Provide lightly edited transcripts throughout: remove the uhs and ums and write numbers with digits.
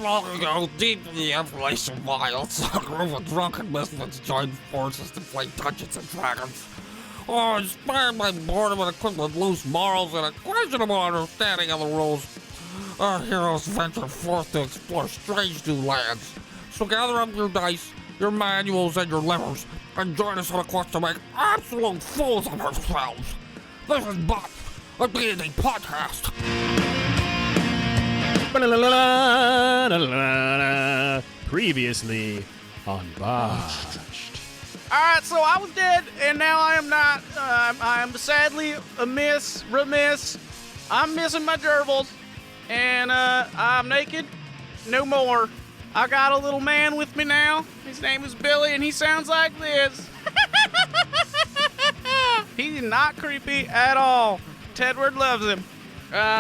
long ago, deep in the Appalachian wilds, a group of drunken misfits joined forces to play Dungeons and Dragons. Oh, inspired by boredom and equipped with loose morals and a questionable understanding of the rules, our heroes venture forth to explore strange new lands. So gather up your dice, your manuals, and your livers, and join us on a quest to make absolute fools of ourselves. This is Botched, a D&D podcast. Previously on Botched. Alright, so I was dead, and now I am not. I am sadly remiss. I'm missing my gerbils, and I'm naked. No more. I got a little man with me now. His name is Billy, and he sounds like this. He's not creepy at all. Tedward loves him.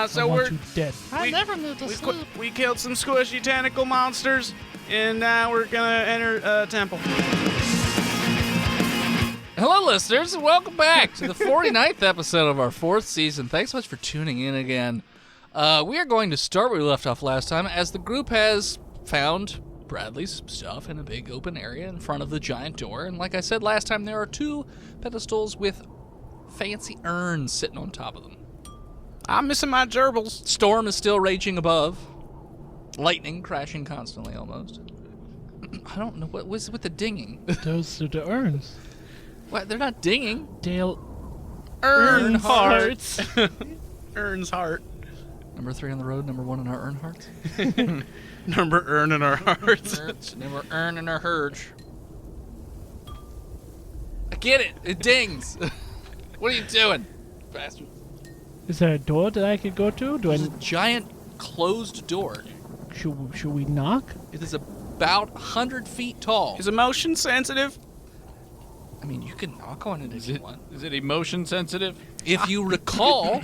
So we're you dead. I never knew to sleep. We killed some squishy tentacle monsters, and now we're gonna enter a temple. Hello, listeners, and welcome back to the 49th episode of our 4th season. Thanks so much for tuning in again. We are going to start where we left off last time, as the group has found Bradley's stuff in a big open area in front of the giant door. And like I said last time, there are 2 pedestals with fancy urns sitting on top of them. I'm missing my gerbils. Storm is still raging above. Lightning crashing constantly, almost. I don't know, what was with the dinging? Those are the urns. What? They're not dinging. Dale. Earnhardt. Earn's heart. Number 3 on the road, number 1 in our urn hearts. Number earn in our hearts. Number earn in our herge. I get it. It dings. What are you doing, bastard? Is there a door that I could go to? There's a giant closed door. Should we knock? It is about 100 feet tall. Is emotion sensitive? I mean, you can knock on it if you want. Is it emotion sensitive? If you recall,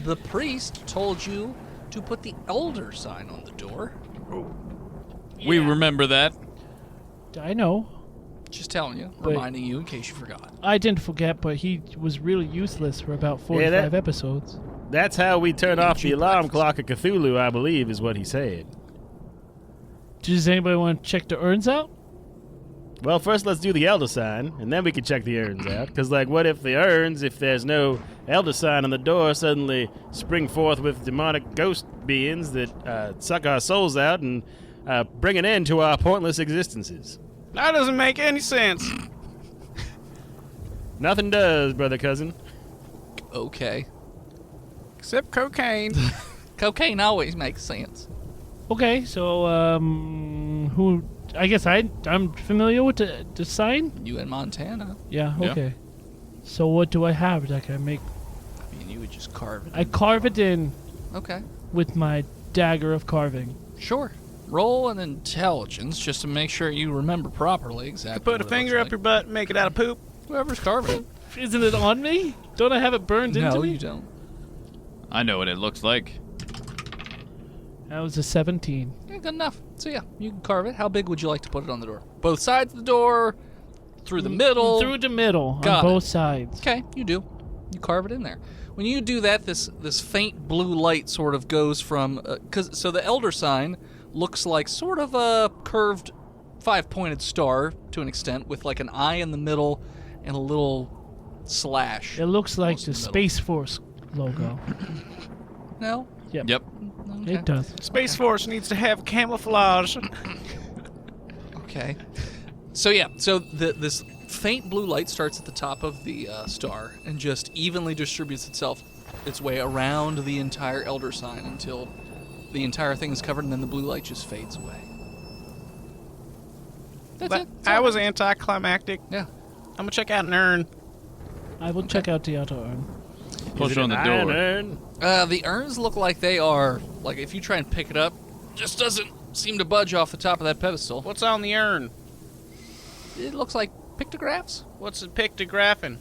the priest told you to put the elder sign on the door. We remember that. I know. Just telling you, But- reminding you in case you forgot. I didn't forget, but he was really useless for about 45 episodes. That's how we turn off the alarm clock at Cthulhu, I believe, is what he said. Does anybody want to check the urns out? Well, first let's do the elder sign, and then we can check the urns out. Because, like, what if the urns, if there's no elder sign on the door, suddenly spring forth with demonic ghost beings that suck our souls out and bring an end to our pointless existences? That doesn't make any sense. Nothing does, brother cousin. Okay. Except cocaine. Cocaine always makes sense. Okay, so, who... I guess I'm familiar with the sign? You in Montana. Yeah, Yeah. okay. So what do I have that I can make? I mean, you would just carve it. I carve it in Okay. with my dagger of carving. Sure. Roll an intelligence just to make sure you remember properly exactly. Put a what it finger looks up your butt and make it out of poop. like. Whoever's carving it. Isn't it on me? Don't I have it burned into No, me? you don't. I know what it looks like. That was a 17. Yeah, good enough. So yeah, you can carve it. How big would you like to put it on the door? Both sides of the door, through the middle. Through the middle, Got on it. both sides. Okay, you do. You carve it in there. When you do that, this faint blue light sort of goes from so the elder sign looks like sort of a curved 5-pointed star to an extent with like an eye in the middle and a little slash. It looks like Almost the in the middle. Space Force logo. No. Yep. Okay. It does. Space Force needs to have camouflage. Okay. So yeah, so this faint blue light starts at the top of the star and just evenly distributes its way around the entire elder sign until the entire thing is covered, and then the blue light just fades away. That's it. That's I all. was anticlimactic. Yeah. I'm gonna check out an urn. I will check out the outer urn. Push Is it on an the iron door. urn? The urns look like they are, like if you try and pick it up, just doesn't seem to budge off the top of that pedestal. What's on the urn? It looks like pictographs. What's it pictographing?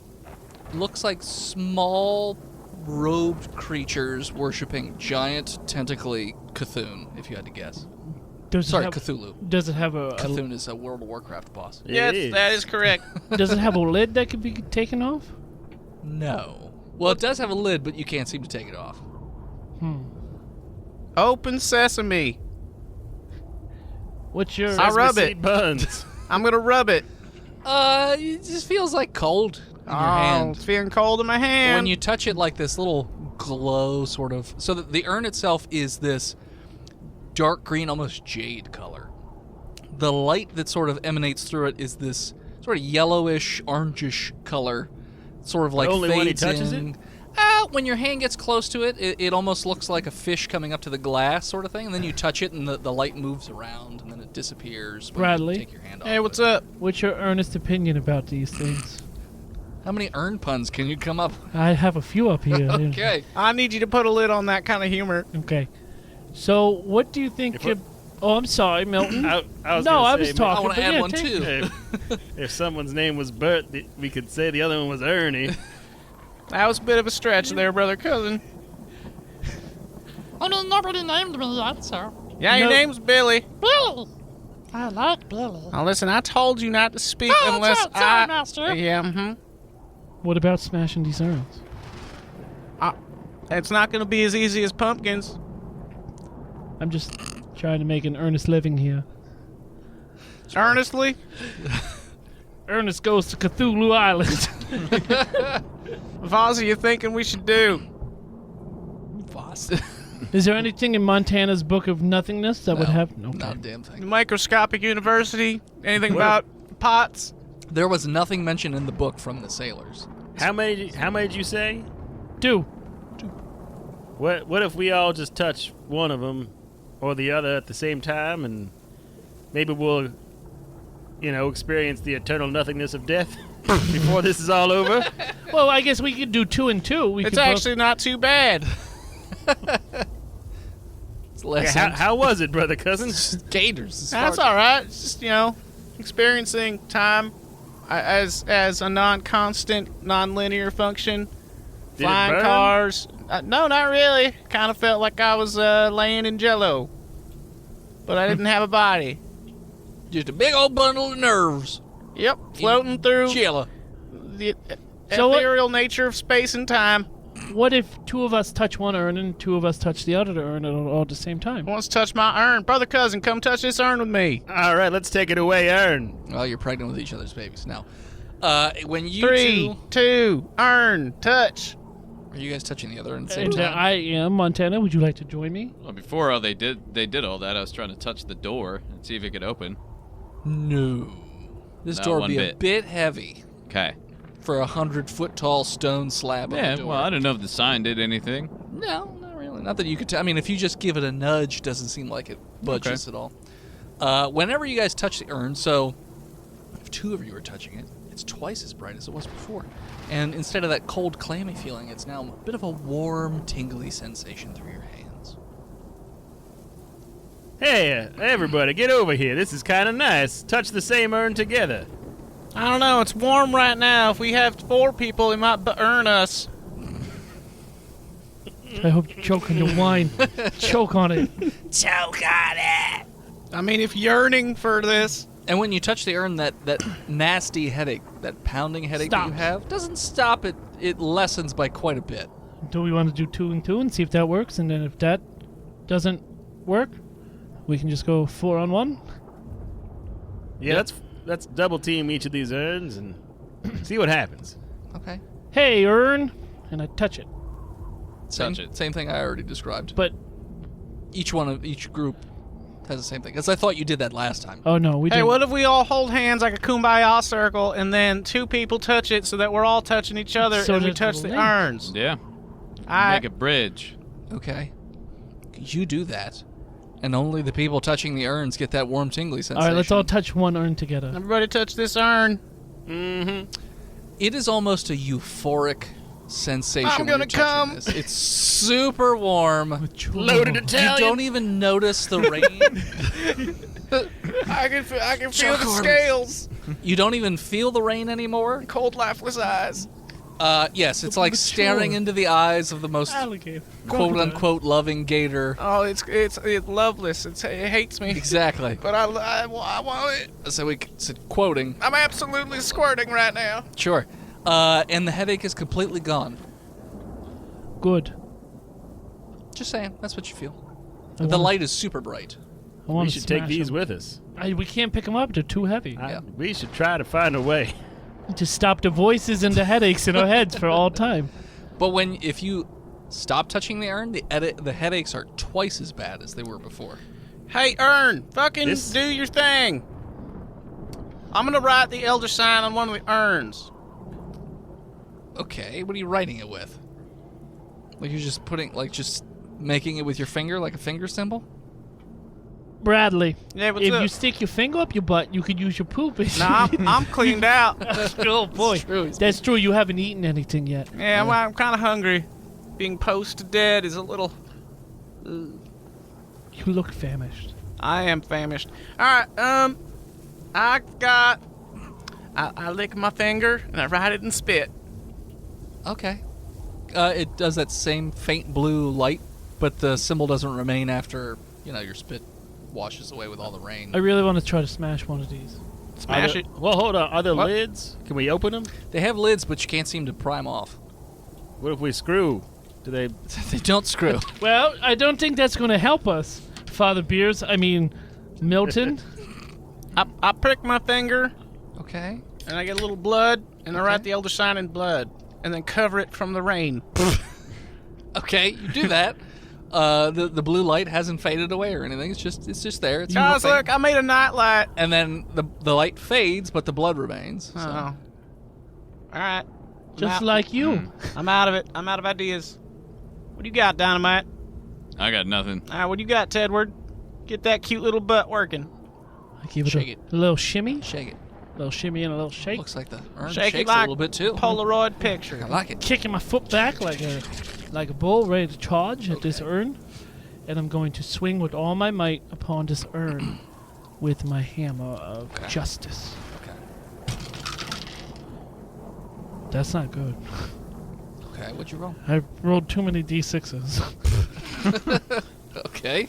Looks like small robed creatures worshipping giant tentacly Cthulhu, if you had to guess. Does Sorry, it have, Cthulhu. does it have a Cthulhu is a World of Warcraft boss. Yes, is. that is correct. does it have a lid that can be taken off? No. Well, it does have a lid, but you can't seem to take it off. Open sesame. What's your... I rub Sesame it. seed buns. I'm gonna rub it. It just feels like cold in your hand. It's feeling cold in my hand. When you touch it, like this little glow sort of... So the urn itself is this dark green, almost jade color. The light that sort of emanates through it is this sort of yellowish, orangish color. Sort of like Only when he fades touches in. it? When your hand gets close to it, it almost looks like a fish coming up to the glass sort of thing. And then you touch it and the light moves around and then it disappears when Bradley? you take your hand off. Hey, what's up? What's your earnest opinion about these things? How many urn puns can you come up with? I have a few up here. Okay. I need you to put a lid on that kind of humor. Okay. So, what do you think... Oh, I'm sorry, Milton. I was No, gonna I say, was man, talking. I want to but add yeah, one take- too. If someone's name was Bert, we could say the other one was Ernie. That was a bit of a stretch there, brother cousin. I mean, nobody named me yet, so. Yeah, your No. name's Billy. Billy! I like Billy. Now listen, I told you not to speak Oh, unless sorry, sorry, master. Yeah, What about smashing these urns? It's not gonna be as easy as pumpkins. I'm just trying to make an earnest living here. Earnestly. Ernest goes to Cthulhu Island. Vaz, are you thinking we should do? Voss. Is there anything in Montana's Book of Nothingness that would have... Okay. Not a damn thing. Microscopic university? Anything What? about pots? There was nothing mentioned in the book from the sailors. How many did you say? Do. What if we all just touch one of them or the other at the same time, and maybe we'll, experience the eternal nothingness of death before this is all over? Well, I guess we could do 2 and 2. We It's could both- actually not too bad. It's less How was it, brother cousin? gators. as That's far- all right. It's just experiencing time as a non-constant, non-linear function. Did it Flying burn? cars. No, not really. Kind of felt like I was laying in Jello, but I didn't have a body. Just a big old bundle of nerves. Yep, floating through Chilla. the So what- ethereal nature of space and time. What if 2 of us touch one urn and 2 of us touch the other urn all at the same time? Who wants to touch my urn? Brother cousin, come touch this urn with me. All right, let's take it away, Ern. Well, you're pregnant with each other's babies. Now, when you 3, 2, urn, touch. are you guys touching the other at the same And time? I am Montana. Would you like to join me? Well, before they did all that, I was trying to touch the door and see if it could open. No. This Not door would one be a bit. bit heavy Okay. for a 100-foot-tall stone slab Yeah, on the door. well, I don't know if the sign did anything. No, not really. Not that you could. I mean, if you just give it a nudge, doesn't seem like it budges at all. Whenever you guys touch the urn, so if 2 of you are touching it, it's twice as bright as it was before. And instead of that cold, clammy feeling, it's now a bit of a warm, tingly sensation through your hands. Hey, everybody, get over here. This is kind of nice. Touch the same urn together. I don't know. It's warm right now. If we have 4 people, it might burn us. I hope you choke on your wine. Choke on it. I mean, if yearning for this. And when you touch the urn, that nasty headache, that pounding headache that you Stops. have, doesn't stop. It lessens by quite a bit. Do we want to do 2 and 2 and see if that works? And then if that doesn't work, we can just go 4 on 1? Yeah, let's double team each of these urns and see what happens. Okay. Hey, urn! And I touch it. Touch it. Same thing I already described. But, Each group has the same thing. Because I thought you did that last time. oh no, we Hey, didn't. what if we all hold hands like a kumbaya circle, and then 2 people touch it so that we're all touching each other, So and we there's touch a the link. urns? Yeah. I Make a bridge. Okay. You do that. And only the people touching the urns get that warm, tingly sensation. All right, let's all touch one urn together. Everybody touch this urn. It is almost a euphoric sensation. I'm when gonna you're touching come. This. It's super warm. Loaded You Italian. don't even notice the rain. I can feel Chuck the Hornets. scales. You don't even feel the rain anymore. Cold, lifeless eyes. Yes, it's like staring into the eyes of the most Alligator. quote-unquote loving gator. Oh, it's loveless. It hates me. Exactly. But I want it. So quoting. I'm absolutely squirting right now. Sure. And the headache is completely gone. Good. Just saying, that's what you feel. I The wanna- light is super bright. I want We to should take smash these them. with us. We can't pick them up. They're too heavy. Yeah. We should try to find a way. To stop the voices and the headaches in our heads for all time. But if you stop touching the urn, the headaches are twice as bad as they were before. Hey, Urn, fucking This- do your thing. I'm gonna write the elder sign on one of the urns. Okay, what are you writing it with? Like you're just just making it with your finger, like a finger symbol? Bradley, Yeah, what's if up? you stick your finger up your butt, you could use your poop. Nah, I'm cleaned out. Oh boy, true. that's true. You haven't eaten anything yet. Yeah, well, I'm kind of hungry. Being post-dead is a little... You look famished. I am famished. All right, I lick my finger and I write it in spit. Okay. It does that same faint blue light, but the symbol doesn't remain after, your spit washes away with all the rain. I really want to try to smash one of these. Smash Are it. there- Well, hold on. Are there What? lids? Can we open them? They have lids, but you can't seem to pry them off. What if we screw? Do they? They don't screw. Well, I don't think that's going to help us, Father Beers. I mean, Milton. I prick my finger Okay. and I get a little blood and I write the elder sign in blood and then cover it from the rain. Okay, you do that. The blue light hasn't faded away or anything. It's just there. It's Guys, faint. look, I made a nightlight. And then the light fades, but the blood remains. So. Oh. All right. Just like you. I'm out of it. I'm out of ideas. What do you got, Dynamite? I got nothing. All right, what do you got, Tedward? Get that cute little butt working. I give it Shake it. a little shimmy, Shake it. a little shimmy and a little shake. Looks like the urn Shake it shakes like a little bit too. Polaroid picture. I like it. Kicking my foot back like a bull ready to charge at this urn. And I'm going to swing with all my might upon this urn with my hammer of justice. Okay. That's not good. Okay, what'd you roll? I rolled too many d6s. Okay.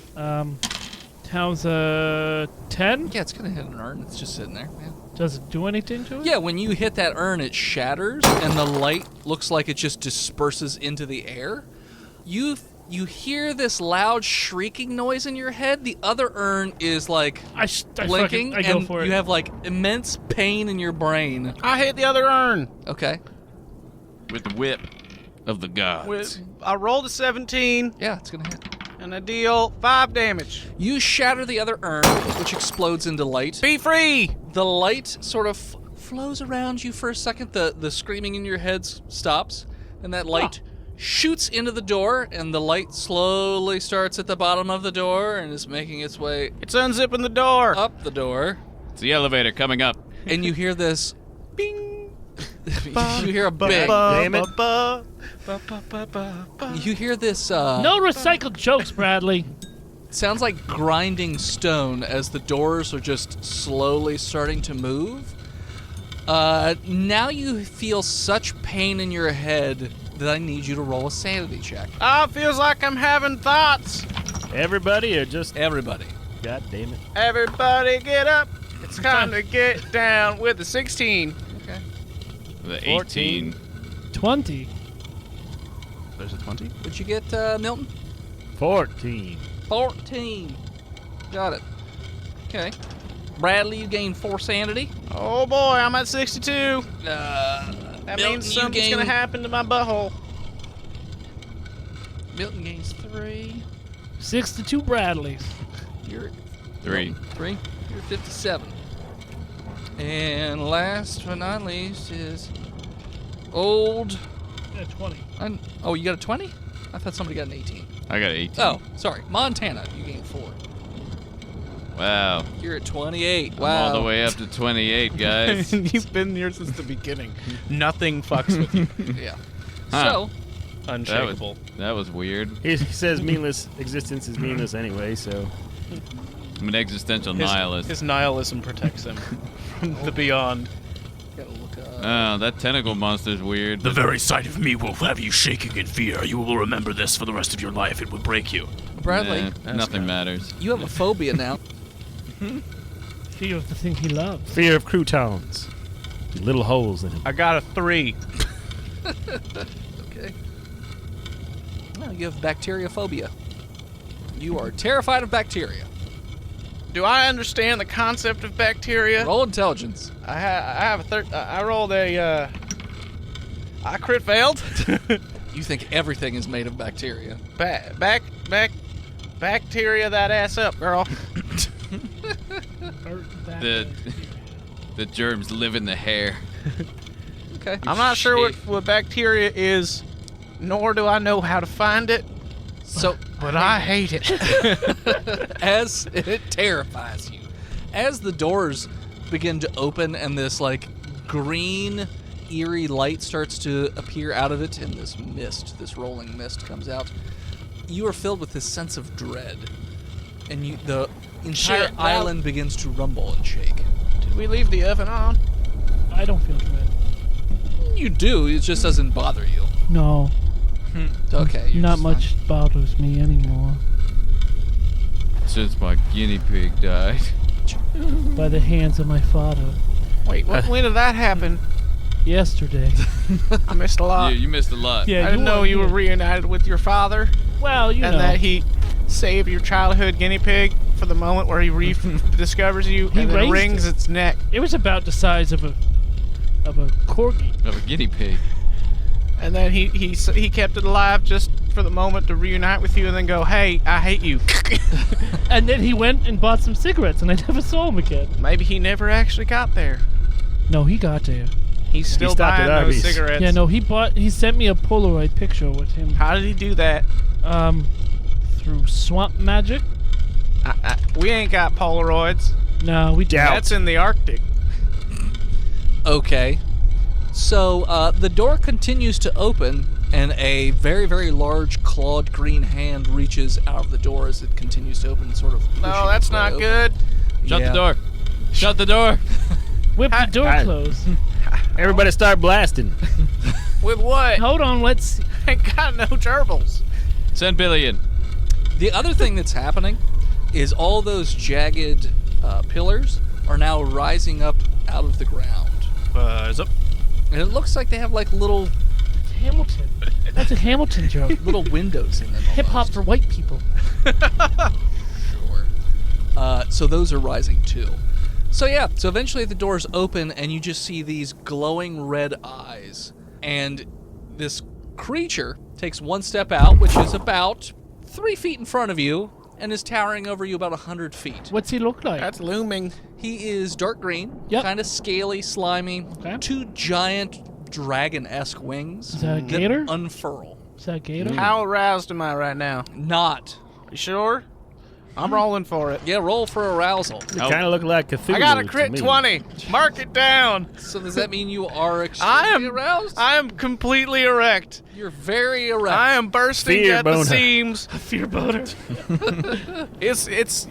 How's a 10? Yeah, it's gonna hit an urn. It's just sitting there. Yeah. Does it do anything to it? Yeah, when you hit that urn, it shatters, and the light looks like it just disperses into the air. You hear this loud shrieking noise in your head. The other urn is like I blinking, I go and for it. you have like immense pain in your brain. I hit the other urn. Okay. With the whip of the gods. I rolled a 17 Yeah, it's gonna hit. and I deal 5 damage. You shatter the other urn, which explodes into light. Be free! The light sort of flows around you for a second. The screaming in your head stops, and that light shoots into the door, and the light slowly starts at the bottom of the door and is making its way It's unzipping the door. up the door. It's the elevator coming up. And you hear this bing. You hear a big. Damn it. You hear this. No recycled jokes, Bradley. Sounds like grinding stone as the doors are just slowly starting to move. Now you feel such pain in your head that I need you to roll a sanity check. Ah, feels like I'm having thoughts. Everybody or just? Everybody. God damn it. Everybody get up. It's time to get down with the 16. Okay. The 14. 18. 20. There's a 20? What'd you get, Milton? 14. 14. Got it. Okay. Bradley, you gained 4 sanity. Oh boy, I'm at 62. That Milton, means you something's gonna gain- happen to my butthole. Milton gains 3. 62 Bradleys. You're at 3. 3. You're 57. And last but not least is old. Yeah, 20. Oh, you got a 20? I thought somebody got an 18. I got 18. Oh, sorry. Montana, you gained 4. Wow. You're at 28. I'm Wow. all the way up to 28, guys. You've been here since the beginning. Nothing fucks with you. Yeah. Huh. So, Unshakable. That was weird. He says meaningless existence is meaningless anyway, so. I'm an existential nihilist. His nihilism protects him from the beyond. gotta look up. Oh, that tentacle monster's weird. The very sight of me will have you shaking in fear. You will remember this for the rest of your life. It will break you. Bradley, Nothing matters. you have a phobia now. Fear of the thing he loves. Fear of croutons. Little holes in him. I got a 3. Okay. Well, you have bacteriophobia. You are terrified of bacteria. Do I understand the concept of bacteria? Roll intelligence. I rolled a. I crit failed. You think everything is made of bacteria. Bacteria that ass up, girl. The germs live in the hair. Okay. I'm not sure what bacteria is, nor do I know how to find it. So, But I hate it. as it terrifies you, as the doors begin to open and this like green, eerie light starts to appear out of it, and this rolling mist comes out, you are filled with this sense of dread, and the entire island begins to rumble and shake. Did we leave the oven on? I don't feel dread. You do, it just doesn't bother you. No, Okay. you're not just much bothers me anymore. Since my guinea pig died. By the hands of my father. Wait, when did that happen? Yesterday. I missed a lot. You missed a lot. Yeah, I didn't know you were here. reunited with your father, Well, you and know. that he saved your childhood guinea pig for the moment where he discovers you He and then raised wrings its neck. It was about the size of a corgi. Of a guinea pig. And then he kept it alive just for the moment to reunite with you and then go, hey, I hate you. And then he went and bought some cigarettes, and I never saw him again. Maybe he never actually got there. No, he got there. He's still stopped buying at those Arby's. cigarettes. Yeah, no, he sent me a Polaroid picture with him. How did he do that? Through swamp magic. We ain't got Polaroids. No, we don't. That's in the Arctic. Okay. So the door continues to open, and a very, very large clawed green hand reaches out of the door as it continues to open, sort of. No, that's not good. Shut Yeah. the door. Shut the door. Whip the door I- closed. Everybody start blasting. With what? Hold on, let's. Ain't got no gerbils. Send Billy in. The other thing that's happening is all those jagged pillars are now rising up out of the ground. Buzz up. And it looks like they have like little Hamilton. That's a Hamilton joke. little windows in them. Hip hop almost. for white people. Sure. So those are rising too. So yeah, so eventually the doors open and you just see these glowing red eyes. And this creature takes one step out, which is about 3 feet in front of you, and is towering over you about 100 feet. What's he look like? That's looming. He is dark green, Yep. kind of scaly, slimy, Okay. 2 giant dragon-esque wings Is that a that gator? unfurl. Is that a gator? How aroused am I right now? Not. You sure? I'm rolling for it. Yeah, roll for arousal. They kind of look like Cthulu. I got a to crit me. 20. Mark it down. So does that mean you are extremely I am aroused? I am completely erect. You're very erect. I am bursting Fear at the boner. seams. Fear boner. It's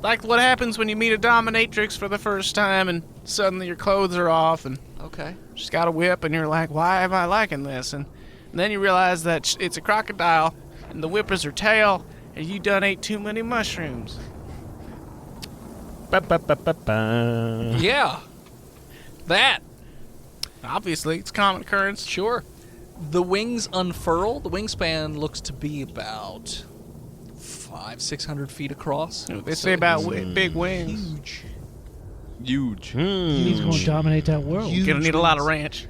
like what happens when you meet a dominatrix for the first time and suddenly your clothes are off and Okay. she's got a whip and you're like, why am I liking this? And then you realize that it's a crocodile and the whip is her tail and you done ate too many mushrooms. Ba-ba-ba-ba-ba. Yeah. That. Obviously, it's common occurrence. Sure. The wings unfurl. The wingspan looks to be about 500-600 feet across. They say about big wings. Huge. Huge. He's going to dominate that world. You're gonna need a lot of ranch.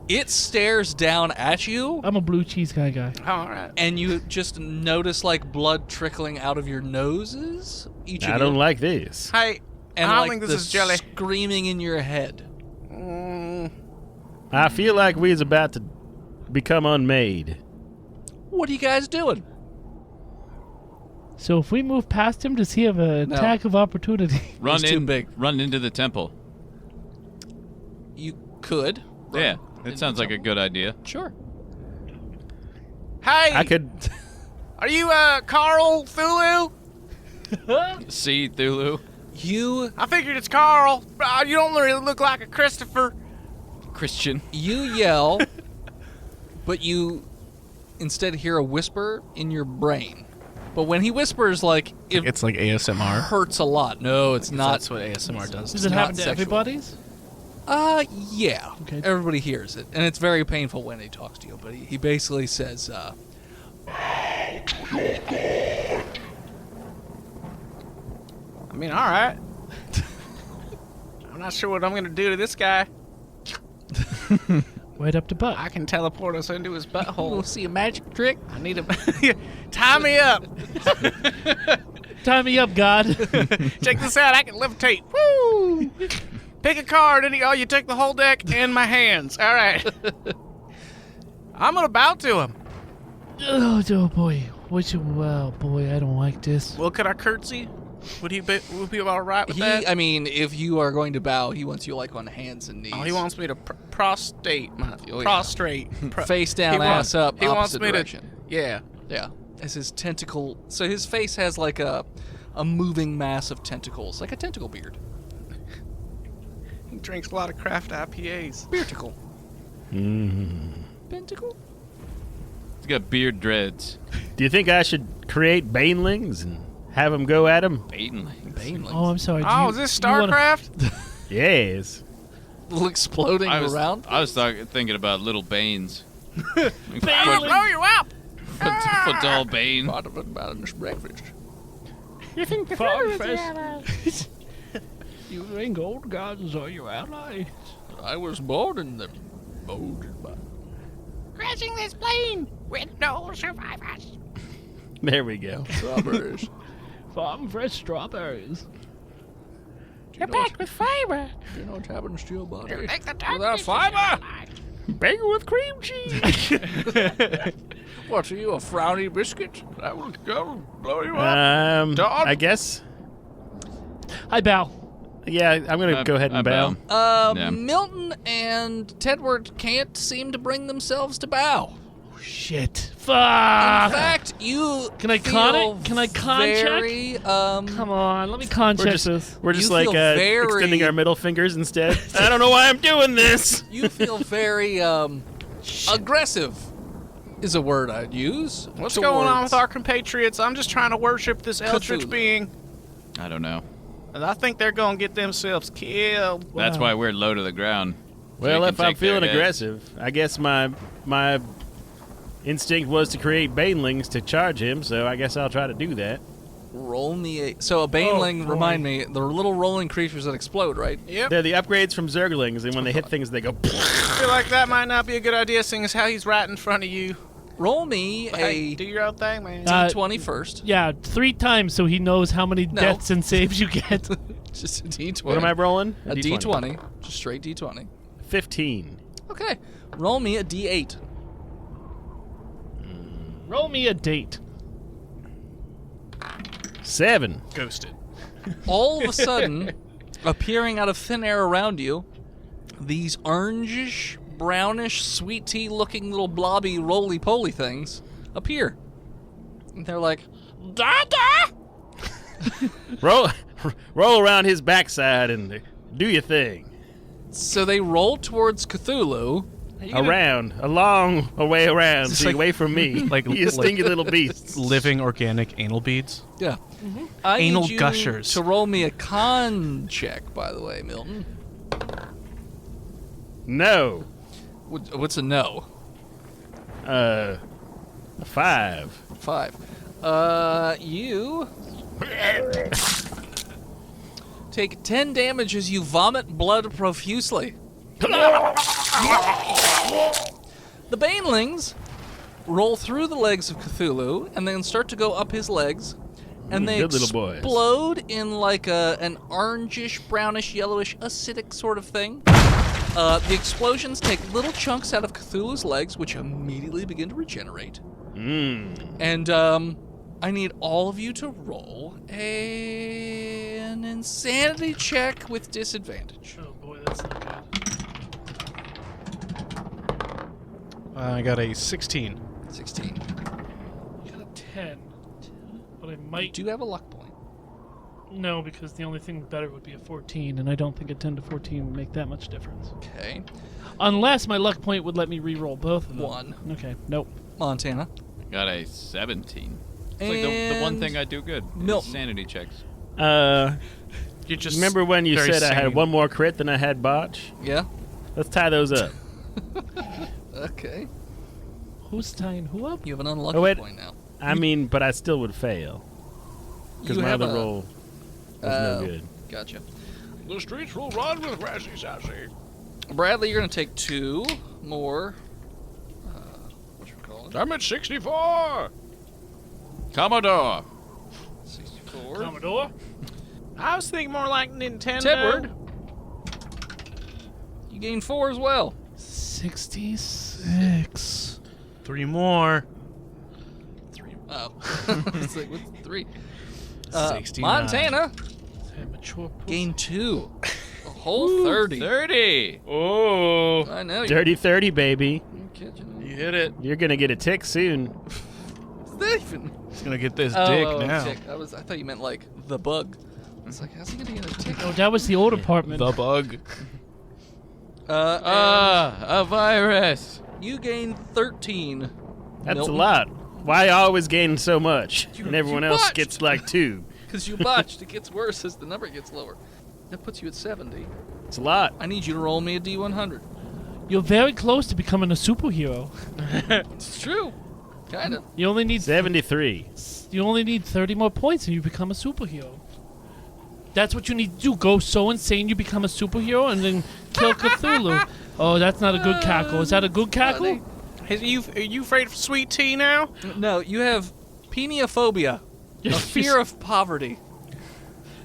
It stares down at you, I'm a blue cheese kind of guy. All right. and you just notice like blood trickling out of your noses. Each of I you, don't like this. Hey, and I don't like think this the is jelly. screaming in your head. I feel like we's about to become unmade. What are you guys doing? So if we move past him, does he have an attack of opportunity? Run He's in. too big. Run into the temple. You could. Yeah, into it sounds the like a good idea. Sure. Hey, I could. are you Carl Cthulhu? See, Cthulhu? You I figured it's Carl. You don't really look like a Christopher. Christian. yell, but you instead hear a whisper in your brain. But when he whispers, like it It's like ASMR. hurts a lot. No, it's not. That's what ASMR does. Does it not happen to sexual. everybody's? Yeah. Okay. Everybody hears it, and it's very painful when he talks to you. But he basically says, mean, all right. I'm not sure what I'm gonna do to this guy. Right up the butt. I can teleport us into his We'll butthole. see a magic trick. I need to tie me up. Tie me up, God. Check this out. I can levitate. Woo! Pick a card, and you take the whole deck and my hands. All right. I'm gonna bow to him. Oh boy. Well, boy, I don't like this. Well, could I curtsy? Would he be all right with that? I mean, if you are going to bow, he wants you like on hands and knees. Oh, he wants me to prostrate. yeah. Prostrate. Face down, He wants- ass up, he wants opposite me to- direction. Yeah. Yeah, as his tentacle. So his face has like a moving mass of tentacles, like a tentacle beard. He drinks a lot of craft IPAs. Bearticle. Mm. Pentacle. He's got beard dreads. Do you think I should create banelings and have them go at him? Baneling. Baneling. Oh, I'm sorry. Oh, is this StarCraft? Yes. Exploding around. I was thinking about little Banes. I'll blow you up. For dull Bane. Part of it balanced breakfast. You think the Fog Cthulhu's fest. allies? You think old gods are your allies? I was born in the mold. Crashing this plane with no survivors. There we go. Strawberries. Farm fresh strawberries. You're packed with fiber. Do you know what happens to your body? You think the Without darkness is fiber? your allies. Bacon with cream cheese. What, are you a frowny biscuit? I will blow you Dog? I guess. I bow. Yeah, I'm gonna go ahead and bow. Yeah. Milton and Tedward can't seem to bring themselves to bow. Shit. In Fuck. fact, you Can I con feel it? Can I con check? very, Come on, let me con We're check just, this. we're just You like feel very- extending our middle fingers instead. I don't know why I'm doing this. You feel very aggressive. Is a word I'd use. What's going on with towards our compatriots? I'm just trying to worship this eldritch Cthulhu. being, I don't know. and I think they're gonna get themselves killed. That's Wow. why we're low to the ground. So Well, we if can I'm take their feeling heads. aggressive, I guess my instinct was to create banelings to charge him, so I guess I'll try to do that. roll me a. So a baneling, boy. remind me, the little rolling creatures that explode, right? Yep. They're the upgrades from Zerglings, and when they hit things, they go. I feel like that might not be a good idea, seeing as how he's right in front of you. Roll me But hey, a do your own thing, man. D20 first. Yeah, 3 times so he knows how many No. deaths and saves you get. Just a D20. What am I rolling? A D20. Just straight D20. 15. Okay. Roll me a D8. Roll me a date. 7. Ghosted. All of a sudden, appearing out of thin air around you, these orangish, brownish, sweet tea looking little blobby roly-poly things appear. And they're like, Dada! Roll around his backside and do your thing. So they roll towards Cthulhu. Around, a long way around, this so like- away from me. like- you like- stinky little beasts. Living organic anal beads. Yeah. I Anal need you gushers. to roll me a con check, by the way, Milton. No. What's a no? A 5. 5. You take 10 damage as you vomit blood profusely. The banelings roll through the legs of Cthulhu and then start to go up his legs, and they good little boys. explode in like an orangish, brownish, yellowish, acidic sort of thing. The explosions take little chunks out of Cthulhu's legs, which immediately begin to regenerate. And I need all of you to roll an insanity check with disadvantage. Oh boy, that's not good. I got a 16. 16. You got a 10. But I might. Do you have a luck point? No, because the only thing better would be a 14, and I don't think a 10 to 14 would make that much difference. Okay. Unless my luck point would let me re-roll both of them. 1. Okay, nope. Montana. Got a 17. It's like the one And thing I do good. Milton. Sanity checks. You just Remember when you very said I had sane. one more crit than I had botch? Yeah. Let's tie those up. Okay. Who's tying who up? You have an unlucky Oh, wait. point now. I mean, but I still would fail. Because You my have other a- roll. no good. Gotcha. The streets will run with Rassy Sassy. Bradley, you're going to take 2 more. Whatchamacallit? I'm at 64. Commodore. 64. Commodore? I was thinking more like Nintendo. Tedward. You gain 4 as well. 66. 3 more. 3. Oh. It's like, what's 3? 69. Montana. Mature Gain 2. A whole 30. 30. Oh, I know. Dirty 30, baby. You're catching you hit it. You're gonna get a tick soon. Stephen. He's gonna get this dick now. Tick. I thought you meant like the bug. I was like, how's he gonna get a tick? Oh, that was the old apartment. The bug. A virus. You gain 13. That's Milton. a lot. Why I always gain so much, and everyone else botched. gets like 2? Because you botched. It gets worse as the number gets lower. That puts you at 70. It's a lot. I need you to roll me a D100. You're very close to becoming a superhero. It's true. Kind of. You only need 73. 30 more points and you become a superhero. That's what you need to do. Go so insane you become a superhero and then kill Cthulhu. Oh, that's not a good cackle. Is that a good cackle? Are you afraid of sweet tea now? No, you have peniophobia. A fear of poverty.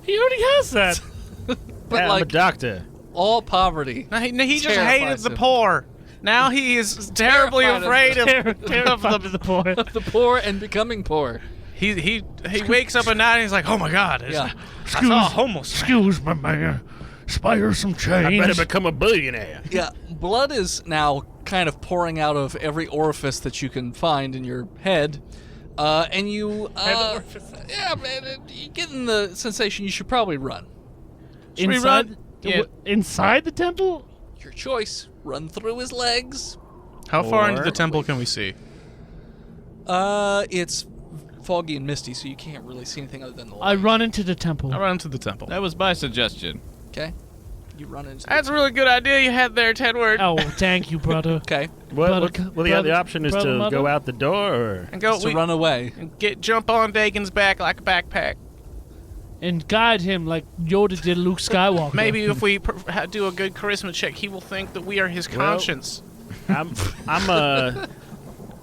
He already has that. But Yeah, I'm a like, doctor. all poverty. No, he just Terrifies hated the him. poor. Now he is terribly Terrified of afraid of Terrified of the poor. Of the poor and becoming poor. He wakes up at night and he's like, oh my god, Yeah. I saw a homeless man. Excuse me, man. Spare some I change. better become a billionaire. Yeah, blood is now kind of pouring out of every orifice that you can find in your head. And you, yeah, man, you getting the sensation you should probably run. Should we inside, run? Yeah. Inside the temple? Your choice. Run through his legs. How far into Or- the temple can we see? It's foggy and misty, so you can't really see anything other than the light. I run into the temple. I run into the temple. That was my suggestion. Okay? You run into That's a really good idea you had there, Tedward. Oh, thank you, brother. Okay. Well, Brother- the option is brother, to mother? go out the door, or And go To run away. jump on Dagon's back like a backpack. And guide him like Yoda did Luke Skywalker. Maybe if we do a good charisma check, he will think that we are his Well- conscience.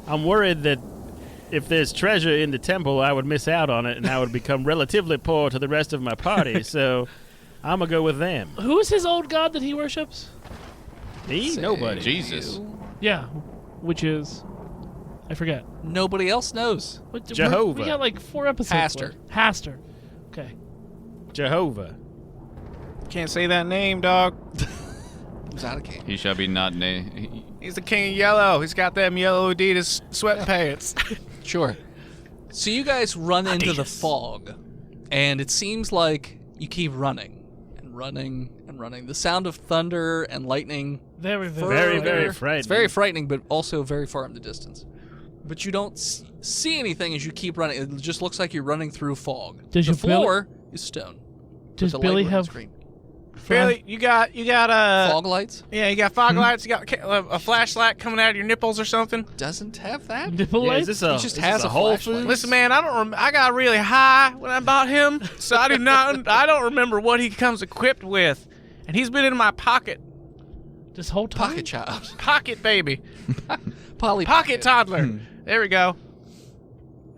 I'm worried that if there's treasure in the temple, I would miss out on it, and I would become relatively poor to the rest of my party. So, I'm gonna go with them. Who's his old god that he worships? Me? Nobody. Jesus. Yeah, which is... I forget. Nobody else knows. What, Jehovah. We got like 4 episodes. Pastor. left. Pastor. Okay. Jehovah. Can't say that name, dog. Who's out of game? He shall be not named. He's the king of yellow. He's got them yellow Adidas sweatpants. Sure. So you guys run into the fog, and it seems like you keep running and running and running. The sound of thunder and lightning. Very, Very, very It's frightening. very frightening, but also very far in the distance. But you don't see anything as you keep running. It just looks like you're running through fog. Does the your Billy- floor is stone. Does The Billy light have... green. Billy, you got Fog lights? yeah, you got fog lights. You got a flashlight coming out of your nipples or something. Doesn't have that. Nipple Yeah, lights? is this a, He just is has this a Whole flashlight. Foods? Listen, man, I got really high when I bought him, so I don't remember what he comes equipped with. And he's been in my pocket, This whole time? Pocket child. pocket baby, Polly pocket toddler. There we go.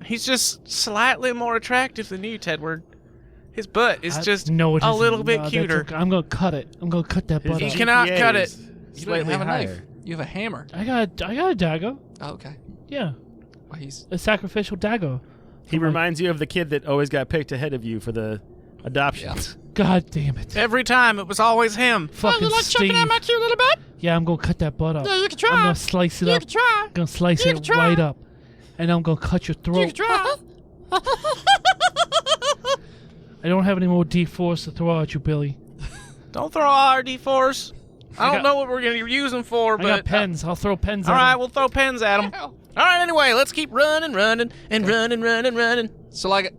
He's just slightly more attractive than you, Tedward. His butt is just no, it a isn't. little bit No, that's cuter. okay. I'm gonna cut it. I'm gonna cut that butt You off. cannot GPA cut it. is You don't Slightly have a knife. higher. You have a hammer. I got a dagger. Oh, okay. Yeah, Well, he's a sacrificial dagger. He reminds you of the kid that always got picked ahead of you for the adoptions. God damn it! Every time it was always him. Fucking Steve. cute little butt? Yeah, I'm gonna cut that butt up. Yeah, you can try. I'm gonna slice it You up. can try. Gonna slice You it can try. right up, and I'm gonna cut your You can throat. try. I don't have any more D4s to throw at you, Billy. Don't throw our D4s. I don't got- know what we're gonna use them for, I but got pens. I'll throw pens. all at right, him. we'll throw pens at them. All right, anyway, let's keep running, and running. so like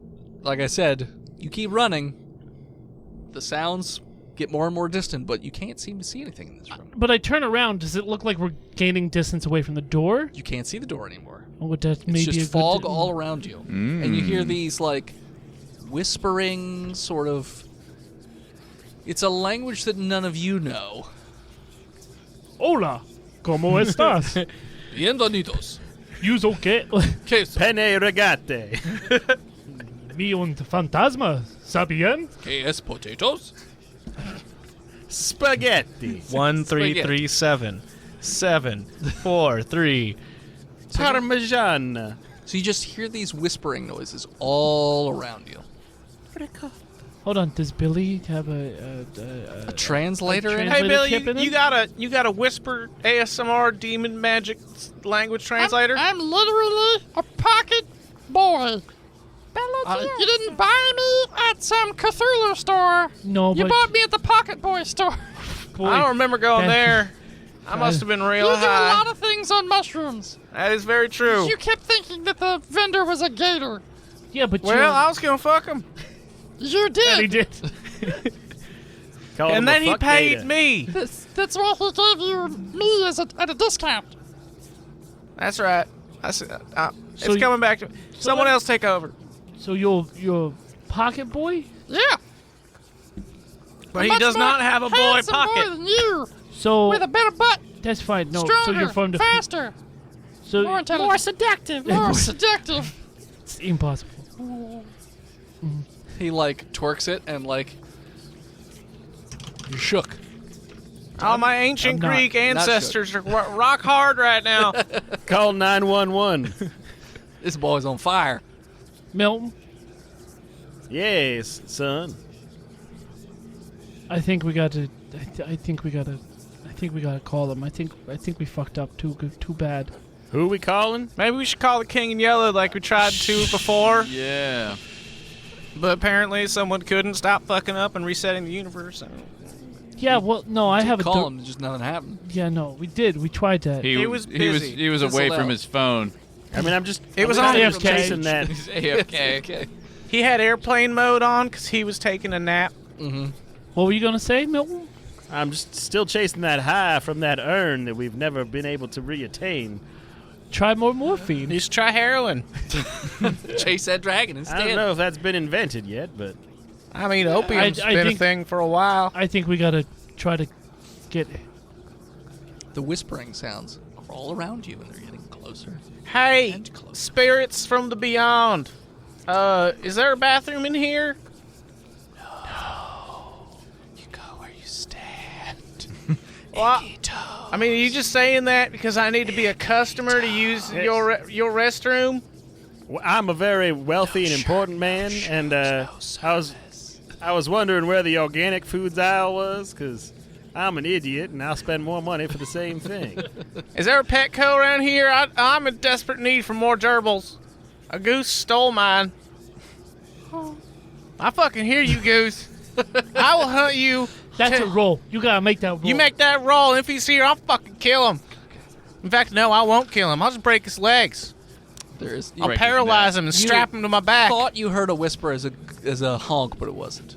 I said, you keep running. The sounds get more and more distant, but you can't seem to see anything in this room. But I turn around. Does it look like we're gaining distance away from the door? You can't see the door anymore. Or would that It's maybe just a good fog all around you, and you hear these like whispering sort of. It's a language that none of you know. Hola, ¿cómo estás? Bienvenidos. You's okay? Queso. Penne regate. Me und fantasma, ¿sabían? ¿Qué es potatoes? Spaghetti. 1 3 3 7 7 4 3. Parmesan. So you just hear these whispering noises all around you. Hold on, does Billy have a Translator in it? Hey, Translator Billy, chip in you it? got a whisper ASMR demon magic language translator? I'm literally a pocket boy. You didn't buy me at some Cthulhu store. No, You but bought me at the Pocket Boy store. boy, I don't remember going that- there. I must have been real You do a high. lot of things on mushrooms. That is very true. You kept thinking that the vendor was a gator. Yeah, but Well, I was gonna fuck him, You yeah, he did. did. Called him and a then he fuck paid gator. me. That's why he gave you me at a discount. That's right. It's So coming back to someone else take over. So you're pocket boy. Yeah. But he Much does more not have a boy handsome pocket. boy than you, So with a better butt, that's fine. No, stronger, so you're from the faster, So more intelligent, more seductive, more seductive. it's impossible. He like twerks it and like you're shook. All my ancient I'm not- Greek ancestors are rock hard right now. Call 911. This boy's on fire. Milton, Yes, son. I think we got to. I think we got to. I think we got to call them. I think we fucked up too bad. Who we calling? Maybe we should call the King in Yellow like we tried to before. Yeah. But apparently someone couldn't stop fucking up and resetting the universe. Yeah, well, no, I have a. Call him, just nothing happened. Yeah, no, we did. We tried that. He was busy. He was away Fizzled from out. his phone. I mean, I'm just. It was I'm on just AFK. chasing that. He's AFK. Okay. He had airplane mode on because he was taking a nap. Mm-hmm. What were you gonna say, Milton? I'm just still chasing that high from that urn that we've never been able to reattain. Try more morphine. You should try heroin. Chase that dragon instead. I don't know if that's been invented yet, but I mean, opium's I been a think- thing for a while. I think we gotta try to get. The whispering sounds are all around you and they're getting closer. Hey, And closer. spirits from the beyond. Is there a bathroom in here? You go where you stand. Well, I mean, are you just saying that because I need to be a customer to use your restroom? I'm a very wealthy and important man, and I was wondering where the organic foods aisle was, because I'm an idiot and I'll spend more money for the same thing. Is there a Petco around here? I'm in desperate need for more gerbils. A goose stole mine. I fucking hear you, goose. I will hunt you. That's a roll. You gotta make that roll. You make that roll. If he's here, I'll fucking kill him. In fact, no, I won't kill him. I'll just break his legs. There is. I'll break his paralyze neck. him and strap him to my back. Thought you heard a whisper as a honk, but it wasn't.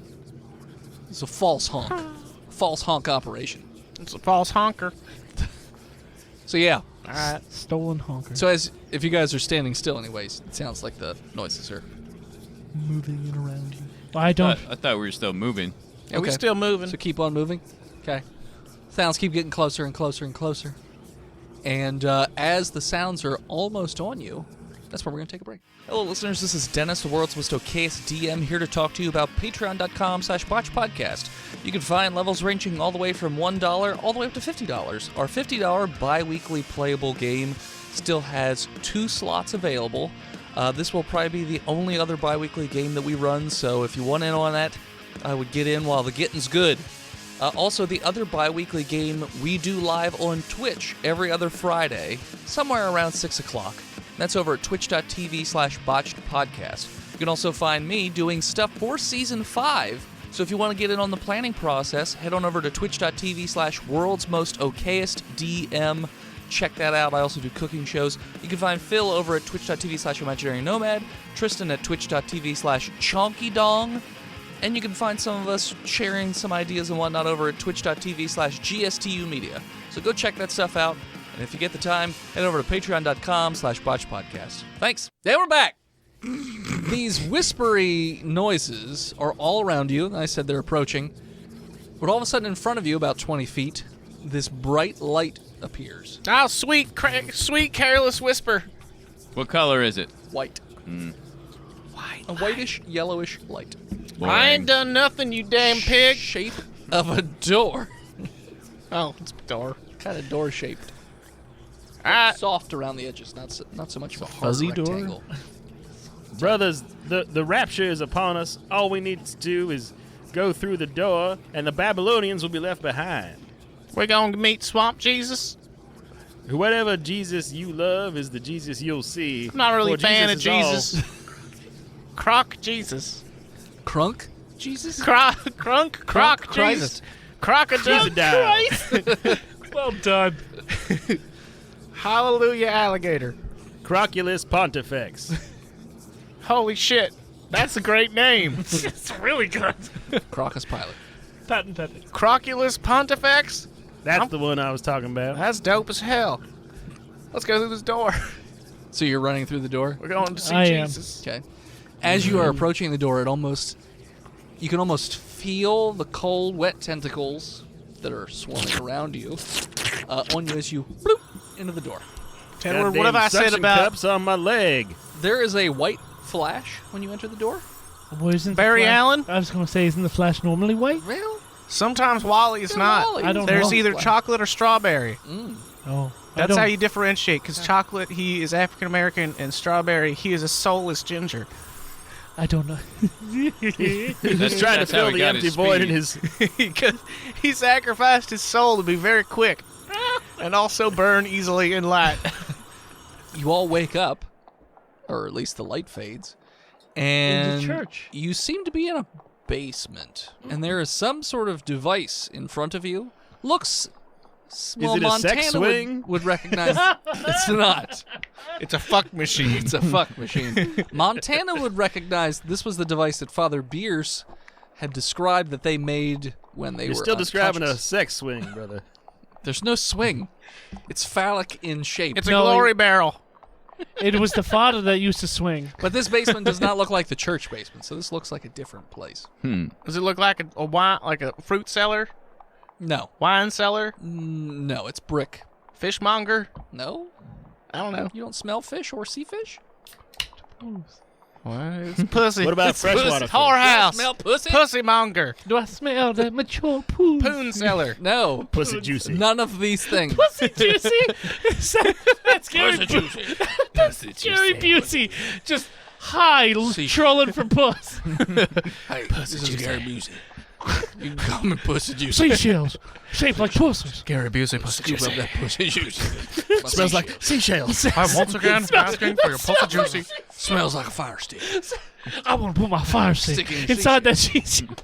It's a false honk. False honk operation. It's a false honker. So yeah. All right. stolen honker. So if you guys are standing still, anyways, it sounds like the noises are. moving it around you. I don't. I thought we were still moving. Yeah, we Okay. still moving. So keep on moving. Okay. Sounds keep getting closer and closer and closer. And as the sounds are almost on you, that's where we're going to take a break. Hello, listeners. This is Dennis, the world's most okayest DM, here to talk to you about patreon.com/botchpodcast. You can find levels ranging all the way from $1 all the way up to $50. Our $50 bi-weekly playable game still has 2 slots available. This will probably be the only other bi-weekly game that we run, so if you want in on that, I would get in while the getting's good. Also, the other bi-weekly game we do live on Twitch every other Friday, somewhere around 6 o'clock. That's over at twitch.tv/botchedpodcast. You can also find me doing stuff for Season 5. So if you want to get in on the planning process, head on over to twitch.tv/worldsmostokayestdm. Check that out. I also do cooking shows. You can find Phil over at twitch.tv/imaginary-nomad, Tristan at twitch.tv/chonkydong, and you can find some of us sharing some ideas and whatnot over at twitch.tv/gstumedia. So go check that stuff out. And if you get the time, head over to patreon.com/botchpodcast. Thanks. Then we're back. These whispery noises are all around you. I said they're approaching. But all of a sudden in front of you, about 20 feet, this bright light appears. Oh, sweet, careless whisper. What color is it? White. A whitish, yellowish light. I ain't done nothing, you damn pig. Shape of a door. Oh, it's a door. Kind of door shaped. Soft around the edges, not so much of a hard fuzzy door? rectangle. Brothers, the rapture is upon us. All we need to do is go through the door, and the Babylonians will be left behind. We're going to meet Swamp Jesus. Whatever Jesus you love is the Jesus you'll see. I'm not really a For fan of Jesus is all. Jesus. Croc Jesus. Crunk? Jesus? Croc Jesus. Crocodile. Well done. Hallelujah, alligator. Croculus Pontifex. Holy shit. That's a great name. It's really good. Crocus Pilot. Patent pending. Croculus Pontifex? That's the one I was talking about. That's dope as hell. Let's go through this door. So you're running through the door? We're going to see I am. Jesus. Okay. As you are approaching the door, you can almost feel the cold, wet tentacles that are swarming around you on you as you bloop into the door. Taylor, what Goddamn have I said suction about cups on my leg? There is a white flash when you enter the door. Well, isn't the Barry Flash- Allen? I was going to say, isn't the Flash normally white? Well, Sometimes Wally's Yeah, not. Wally. I don't There's know. either chocolate or strawberry. Oh, I That's don't- how you differentiate, because chocolate, he is African American, and strawberry, he is a soulless ginger. I don't know. He's trying to That's how fill he the got empty his void in speed. his. He sacrificed his soul to be very quick and also burn easily in light. you all wake up, or at least the light fades, and church. you seem to be in a basement, and there is some sort of device in front of you. Looks. Well, it a Montana sex swing? would recognize. It's not. It's a fuck machine. It's a fuck machine. Montana would recognize this was the device that Father Bierce had described that they made when they You're were still describing a unconscious. sex swing, brother. There's no swing. It's phallic in shape. It's a No, glory barrel. It was the father that used to swing. But this basement does not look like the church basement, so this looks like a different place. Does it look like a wine, like a fruit cellar, No. wine cellar, No, it's brick. fishmonger? No? I don't know. You don't smell fish or see fish? What? It's pussy. What about It's freshwater pussy. fish? Whorehouse. Smell pussy? Pussymonger. Do I smell the mature poo? Poon cellar. No. Pussy juicy. None of these things. Pussy juicy? That's Gary Gary Busey. Just high, trolling for puss. Hey, this is Gary Busey. You can call me Pussy Juice. Seashells, shaped like pussies. Gary Busey pussy Scoop up that Pussy Juice. Smells like seashells. I'm once again asking for your pussy juicy. Smells like a fire stick. I want to put my fire stick Stick in inside that seashell.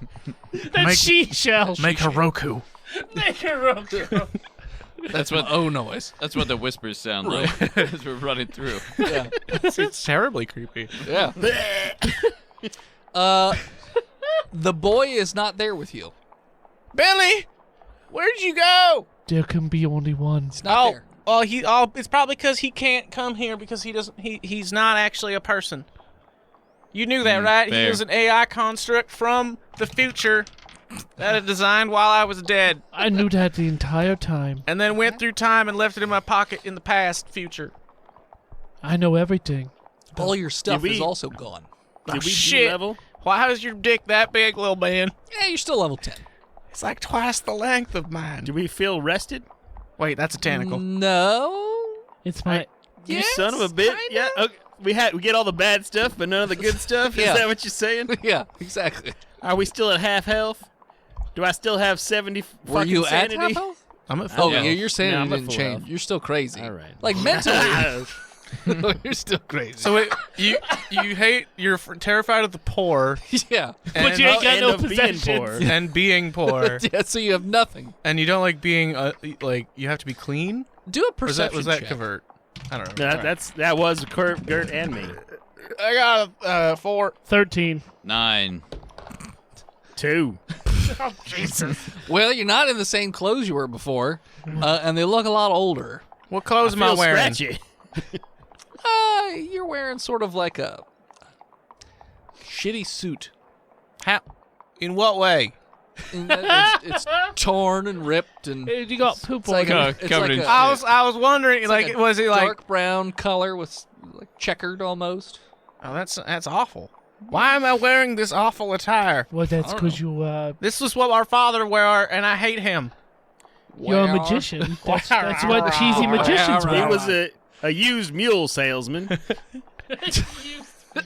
That Make- seashell. Make Heroku. Make a rope. That's what Noise. That's what the whispers sound like as we're running through. Yeah. It's terribly creepy. Yeah. The boy is not there with you. Billy, where'd you go? There can be only one. He's not there. It's probably because he can't come here because he doesn't. He's not actually a person. You knew that, right? He fair. was an AI construct from the future that I designed while I was dead, I knew that the entire time. and then went through time and left it in my pocket in the past future. I know everything. All your stuff Did is we- also gone. Did we shit. level? Why is your dick that big, little man? Yeah, you're still level 10. It's like twice the length of mine. Do we feel rested? Wait, that's a tentacle. No. It's my. You Yes, son of a bitch. kinda. Yeah. Okay. We get all the bad stuff, but none of the good stuff. Yeah. Is that what you're saying? Yeah, exactly. Are we still at half health? Do I still have 70 Were fucking you sanity? at half health? I'm at Oh, Yeah. yeah, your sanity No, I'm at didn't full change. health. You're still crazy. All right. Like mentally, you're still crazy. So you hate, you're terrified of the poor Yeah. But you ain't got and no of being possessions. poor. and being poor, Yeah, so you have nothing. and you don't like being like you have to be clean. Do a Or was perception that check. convert? I don't know. No, All right. that was Kurt, Gert, and me. I got a 4. 13. 9. 2. Well, you're not in the same clothes you were before, and they look a lot older. What clothes am I Feel wearing? scratchy. You're wearing sort of like a shitty suit. How? In what way? And it's torn and ripped and You got poop it's on like it. a, it's covered like in a, I was wondering, it's like, a was it like? dark brown color with like checkered almost? Oh, that's awful. Why am I wearing this awful attire? Well, that's I don't because you, This is what our father wore, and I hate him. you're a magician. That's what cheesy magicians He wear. was a used mule salesman.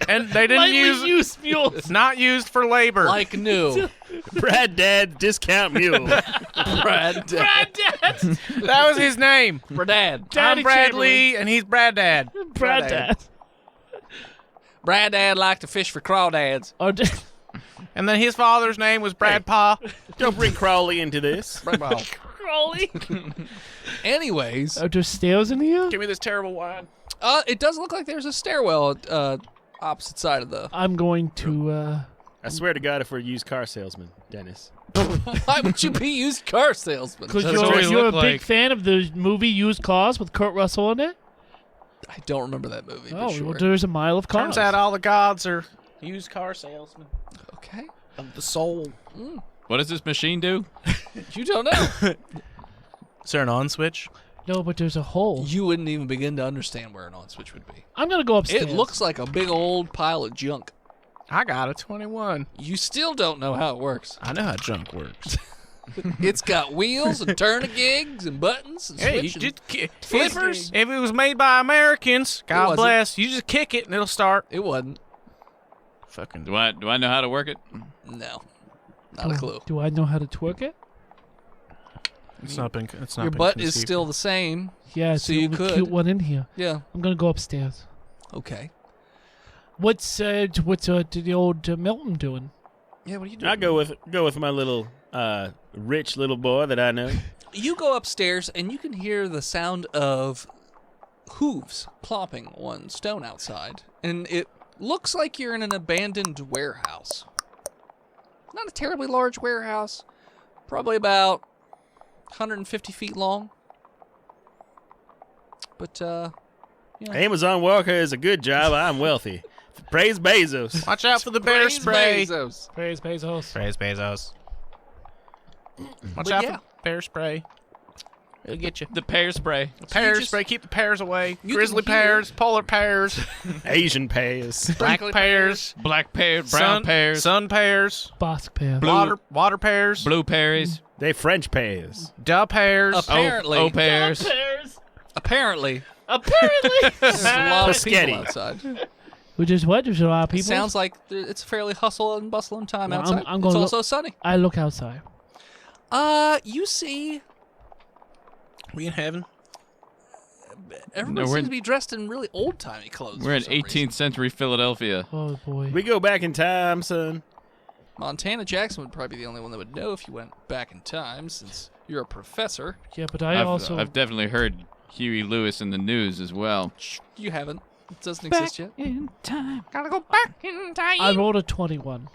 And they didn't Lightly use used mules. not used for labor. Like new. Brad Dad's discount mule. Brad Dad. Dad. That was his name. Brad. Daddy I'm Brad Chamberlain. Lee, and he's Brad Dad. Brad Dad. Brad Dad liked to fish for crawdads. Oh, And then his father's name was Brad Pa. Don't bring Crowley into this. Crowley. Anyways, Are there stairs in here? Give me this terrible wine. it does look like there's a stairwell opposite side of the. I'm going to, I swear to God, if we're a used car salesman, Dennis. Why would you be used car salesman? because That's what we you're a look big like. fan of the movie Used Cars with Kurt Russell in it. I don't remember that movie. Oh, but sure. well, there's a mile of cars. Turns out all the gods are used car salesmen Okay. of the soul. What does this machine do? You don't know. Is there an on switch? No, but there's a hole. You wouldn't even begin to understand where an on switch would be. I'm gonna go upstairs. It looks like a big old pile of junk. I got a 21. You still don't know how it works. I know how junk works. It's got wheels and turnigigs and buttons and Hey, you switch and just flippers. If it was made by Americans, God wasn't. bless, you just kick it and it'll start. It wasn't. Fucking. Do I know how to work it? No. Not a clue. Do I know how to twerk it? It's not been. It's not. Your been butt is conceived. still the same. Yeah, it's So the you only could. cute one in here. Yeah. I'm gonna go upstairs. Okay. What's the old Milton doing? Yeah, what are you doing? I go with my little rich little boy that I know. You go upstairs and you can hear the sound of hooves plopping on stone outside. And it looks like you're in an abandoned warehouse. Not a terribly large warehouse. Probably about 150 feet long. But, Amazon worker is a good job. I'm wealthy. Praise Bezos. Watch out for the bear Praise spray. Bezos. Praise Bezos. Praise Bezos. Watch But out yeah. for bear spray. It'll get you. The pear spray. Pear just- spray. Keep the pears away. You Grizzly can hear- pears, polar pears, Asian pears. black Sprinkly pears, Black pear, brown pears, sun pears, Bosk pear. water pears, blue pears, They French pears. duh pears. Apparently. O pears. Pears. Apparently. Apparently. There's a lot of Paschetti. people outside. Which is what? There's a lot of people. Sounds like it's a fairly hustle and bustling time Well, outside. I'm It's gonna also sunny. I look outside. You see, We in heaven? everyone No, we're seems in- to be dressed in really old-timey clothes. We're for in some 18th reason. century Philadelphia. Oh boy. We go back in time, son. Montana Jackson would probably be the only one that would know if you went back in time, since you're a professor. Yeah, but I've definitely heard Huey Lewis in the news as well. You haven't. It doesn't exist yet. in time. Gotta go back in time. I rolled a 21.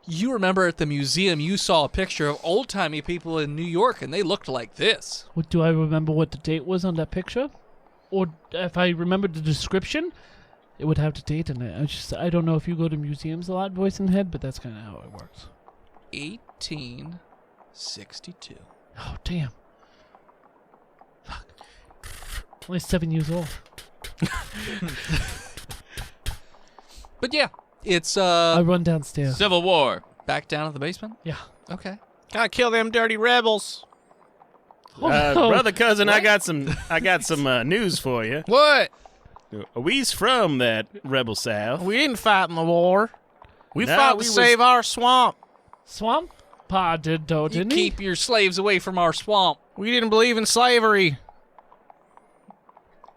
You remember at the museum you saw a picture of old-timey people in New York, and they looked like this. What do I remember? What the date was on that picture? Or if I remember the description, it would have the date in it. I don't know if you go to museums a lot, voice in the head, but that's kind of how it works. 1862. Oh damn. Fuck. Only 7 years old. But yeah, it's I run downstairs. Civil War. back down to the basement. Yeah. Okay. Gotta kill them dirty rebels. Brother cousin, I got some news for you. What? We's from that rebel south. We didn't fight in the war. We No, fought we to was- save our swamp. Swamp? Pa did though, You didn't he? keep your slaves away from our swamp, We didn't believe in slavery.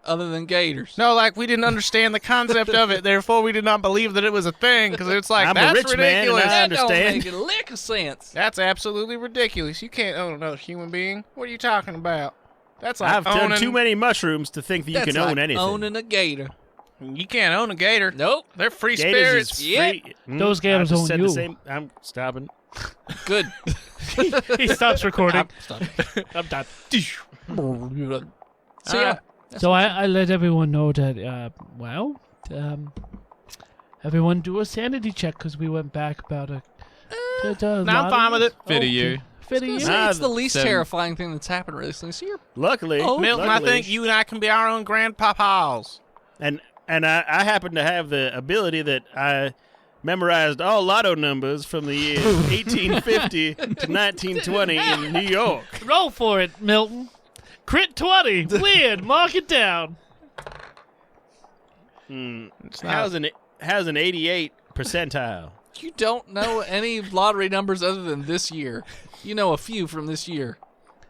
other than gators. No, like we didn't understand the concept of it. Therefore, we did not believe that it was a thing because it's like I'm a that's rich man, and ridiculous. I That don't understand. make a lick of sense. That's absolutely ridiculous. You can't own another human being. What are you talking about? That's like I've done owning. too many mushrooms to think that you That's can like own anything. owning a gator. You can't own a gator. Nope. They're free Gators spirits. is Yeah. free. Those gators I just own said you. the same. I'm stopping. Good. He stops recording. Stop. I'm done. So yeah. So I let everyone know that, Everyone do a sanity check because we went back about a. No, I'm fine with it. Fit a year. Fit a year. It's the least 7. terrifying thing that's happened recently. So you're Luckily, Milton, I think you and I can be our own grandpapas. And I happen to have the ability that I memorized all lotto numbers from the year 1850 to 1920 in New York. Roll for it, Milton. Crit 20. Weird. Mark it down. How's an 88 percentile? You don't know any lottery numbers other than this year. You know a few from this year.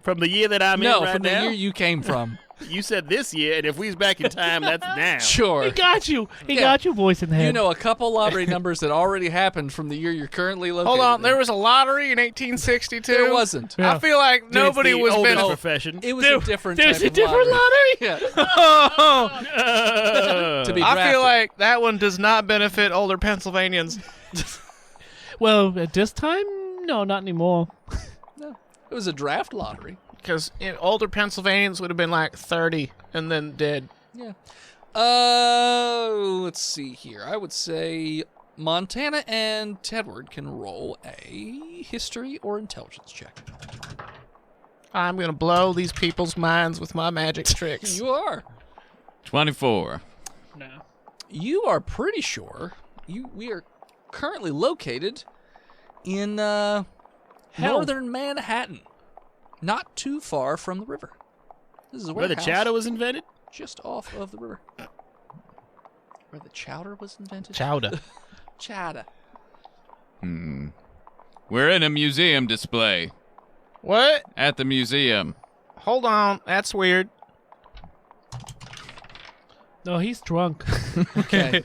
From the year that I'm in No, right from now? the year you came from. You said this year, and if we was back in time, that's now. Sure. He got you. He Yeah. got your voice in the head. You know a couple lottery numbers that already happened from the year you're currently located. Hold on, in. there was a lottery in 1862. There wasn't. Yeah. I feel like It's nobody the was oldest been. profession. It was a different There's type a of different lottery? Yeah. Oh, To be I drafted. feel like that one does not benefit older Pennsylvanians. Well, at this time, no, not anymore. It was a draft lottery. Because older Pennsylvanians would have been like 30 and then dead. Yeah. Let's see here. I would say Montana and Tedward can roll a history or intelligence check. I'm going to blow these people's minds with my magic tricks. You are. 24. No. You are pretty sure we are currently located in northern Manhattan, not too far from the river. This is a Where the warehouse chowder was invented? just off of the river. Where the chowder was invented? Chowder. Chowder. We're in a museum display. What? At the museum. Hold on. That's weird. No, he's drunk. Okay.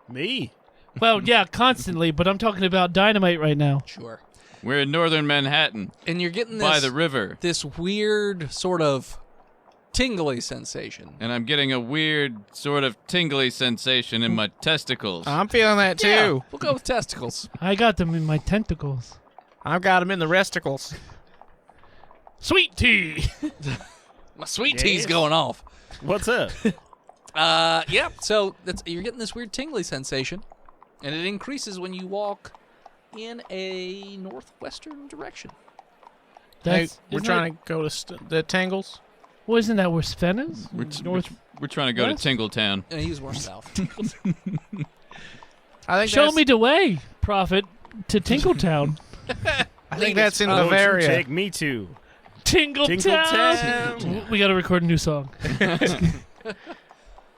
Me? Well, yeah, constantly, but I'm talking about dynamite right now. Sure. We're in northern Manhattan. And you're getting By this the river. this weird sort of tingly sensation. And I'm getting a weird sort of tingly sensation in my testicles. I'm feeling that too. Yeah, we'll go with testicles. I got them in my tentacles. I've got them in the resticles. Sweet tea. My sweet tea's going off. What's up? Yeah. So you're getting this weird tingly sensation, and it increases when you walk in a northwestern direction. Hey, That's, we're isn't trying to go to the Tangles. Well, isn't that where Sven is? We're trying to go West? to Tingletown. And he's more south. I think Show that's- me the way, Prophet, to Tingletown. I think that's in Won't you Bavaria. take me to Tingletown. Tingletown. We got to record a new song.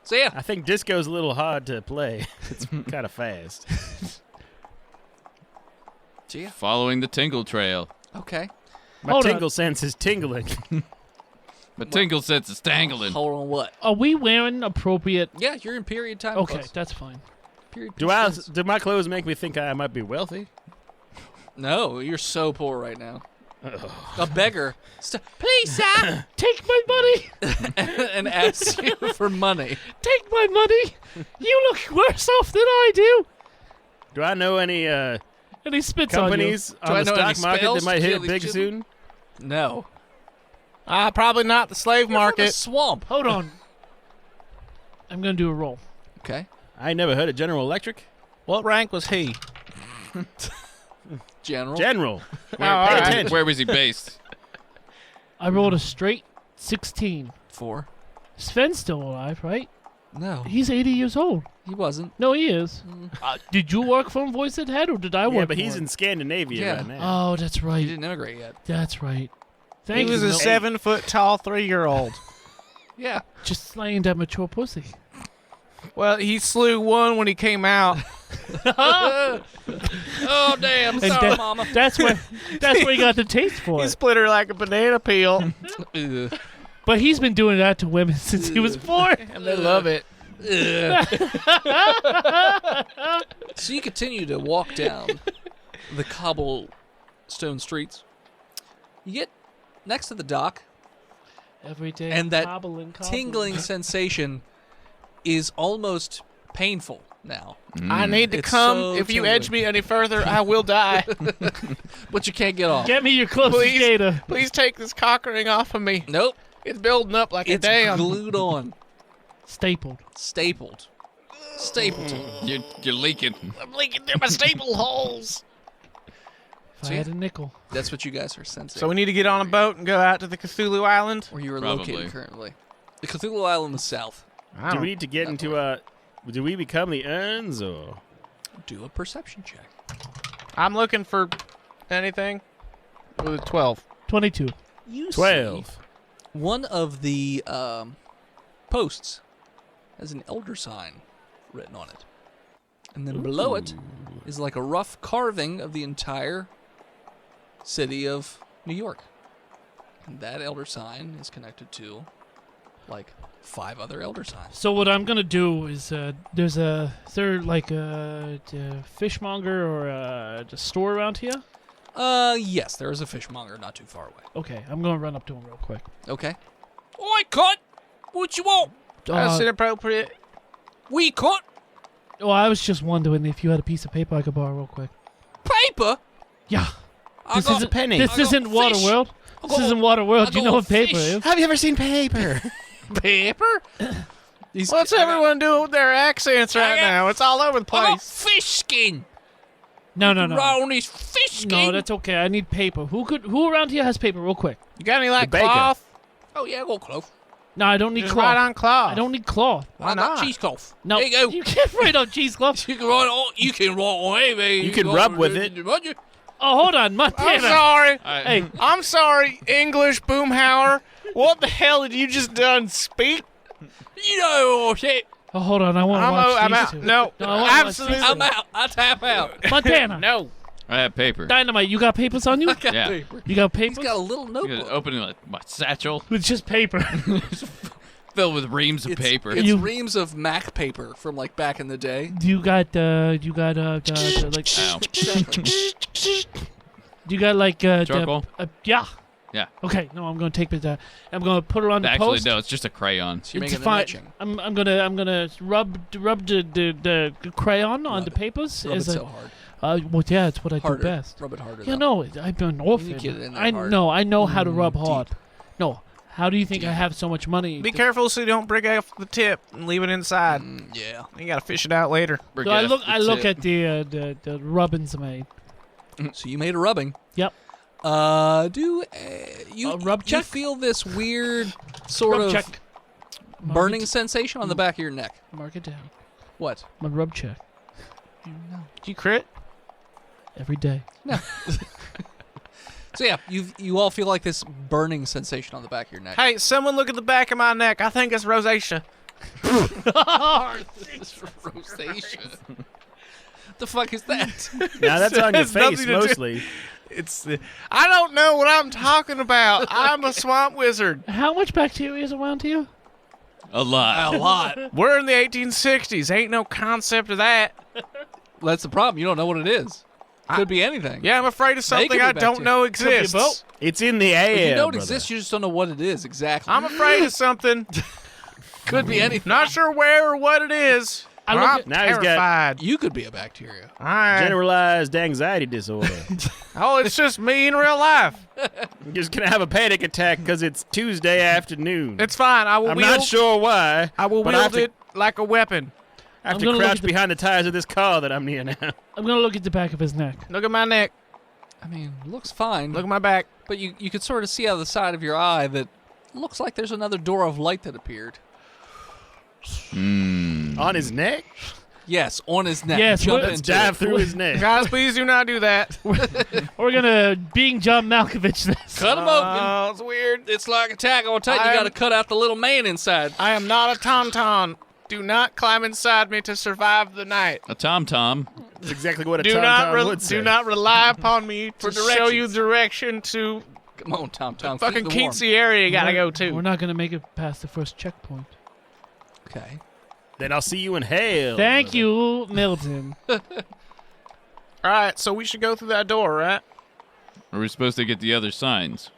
So yeah, I think disco's a little hard to play. It's kind of fast. so yeah. Following the Tingle Trail. Okay. My Hold on. tingle sense is tingling. My tingle sense is tangling. Hold on, what? Are we wearing appropriate? Yeah, you're in period time. Okay, clothes. that's fine. Period Do my clothes make me think I might be wealthy? No, you're so poor right now. A beggar, please, sir, Take my money. and asks you for money. Take my money. You look worse off than I do. Do I know any And he spits companies Do I on the know any stock market spells that might to hit kill it big these soon? No. Probably not the slave You're from the market. swamp. on you. Hold on. I'm going to do a roll. Okay. I ain't never heard of General Electric. What rank was he? General. General. Oh, all Pay right. attention. Where was he based? I rolled a straight 16. 4. Sven's still alive, right? No, He's 80 years old. he wasn't. No, he is. Did you work for him, Voice at Head, or did I work Yeah, but for he's him? in Scandinavia Yeah. right now. Oh, that's He right. didn't immigrate yet. That's right. He Thank was you. a Milton. 7-foot-tall 3-year-old. Yeah. Just slaying that mature pussy. Well, he slew one when he came out. Oh damn! And Sorry, that- Mama. That's where he got the taste for He it. split her like a banana peel, Ugh. But he's been doing that to women since he was born. and they love it. So you continue to walk down the cobblestone streets. You get next to the dock, Every day. and that cobbling. tingling sensation is almost painful now. I need to It's come. so If you tingling. edge me any further, I will die. But you can't get off. Get me your closest Please. data. Please take this cock ring off of me. Nope. It's building up like It's a dam. glued on. Stapled. Stapled. Stapleton. You're leaking. I'm leaking through my staple holes. If I had a nickel. That's what you guys are sensing. So we need to get on a boat and go out to the Cthulhu Island? where you are Probably. located currently. The Cthulhu Island is south. Do we need to get into do we become the urns or? Do a perception check. I'm looking for anything. With a 12. 22. You 12. see one of the posts has an elder sign written on it. And then below it is like a rough carving of the entire city of New York. And that elder sign is connected to like 5 other elder signs. So what I'm gonna do is is there like a fishmonger or a store around here? Yes, there is a fishmonger not too far away. Okay, I'm gonna run up to him real quick. Okay. Oi, cut! What you want? That's inappropriate. We cut Oh, I was just wondering if you had a piece of paper I could borrow real quick. paper. Yeah. I This got isn't penny. This I got isn't fish. Waterworld. I This got- isn't Waterworld. I Do you got know what paper fish. is? Have you ever seen paper? paper. What's everyone doing with their accents right now? It's all over the I got place. fish skin. No. Roll on this fish skin. No, that's okay. I need paper. Who around here has paper real quick? You got any like The baker. cloth? Oh yeah, I got cloth. No, I don't need Just cloth. write on cloth. I don't need cloth. Why I got not? cheesecloth. No. There you go. You can't write on cheesecloth. You can write on. You can write on anything. You can rub with it. Oh, hold on, I'm Montana. sorry. Hey, I'm sorry, English Boomhauer. What the hell did you just done speak? You know shit. oh, hold on. I want to watch I'm these out. two. No, No, I wanna watch absolutely. these I'm out. I tap out. Montana. No. I have paper. Dynamite, you got papers on you? I got Yeah. paper. You got He's papers? got a little I'm gonna notebook. open my satchel With just paper. filled with reams of paper. It's You- reams of Mac paper from like back in the day. Do you got like Ow. do you got like Charcoal? yeah. Yeah. Okay, no, I'm gonna take it. I'm gonna put it on the Actually, post. no, it's just a crayon. So you're It's making fine. an etching. I'm gonna rub the crayon on the papers. Rub it as a- so hard. Well, yeah, it's what I Harder. do best. Rub it harder. You though. know, I'm an orphan. get it in there I hard. know. I know how to rub deep. hard. No, how do you think I have so much money? Be careful so you don't break off the tip and leave it inside. Yeah. You gotta fish it out later. Brick So I F look. the I look tip. at the rubbings I made. So you made a rubbing. Yep. You rub You check? feel this weird sort Rub of check. burning sensation on the back of your neck. Mark it down. What? My rub check Did you crit? every day. So yeah, you all feel like this burning sensation on the back of your neck. Hey, someone look at the back of my neck. I think it's rosacea. Rosacea. The fuck is that? Now that's on your Has nothing face to do- mostly. It's. I don't know what I'm talking about. I'm a swamp wizard. How much bacteria is around here? A lot. A lot. We're in the 1860s. Ain't no concept of that. That's the problem. You don't know what it is. Could be anything. Yeah, I'm afraid of something could be I don't bacteria. know be a exists. boat. It's in the air. If you know it brother. exists, you just don't know what it is exactly. I'm afraid of something. Could be anything. Not sure where or what it is. I look I'm at- Now he's got- terrified. You could be a bacteria. Generalized anxiety disorder. Oh, it's just me in real life. I'm just gonna have a panic attack because it's Tuesday afternoon. It's fine. I will I'm wield. not sure why. I will but I have wield to, it like a weapon. I have I'm to gonna look crouch at the- behind the tires of this car that I'm near now. I'm gonna look at the back of his neck. Look at my neck. I mean, looks fine. Look at my back. But you could sort of see out of the side of your eye that looks like there's another door of light that appeared. On his neck? Yes, on his neck. Yes, Jump let's Let's into dive it. through his neck. Guys, please do not do that. We're gonna being John Malkovich this. Cut him open. Oh, it's weird. It's like Attack on Titan. You I'm- got to cut out the little man inside. I am not a tauntaun. Do not climb inside me to survive the night. A tom-tom. That's exactly what a Do tom-tom would say. do not rely upon me to For show you directions. direction to Come on, Tom. fucking keep the warm. Keatsy area you gotta go We're to. not gonna make it past the first checkpoint. Okay. Then I'll see you in hell. Thank brother. you, Milton. Alright, so we should go through that door, right? Are we supposed to get the other signs?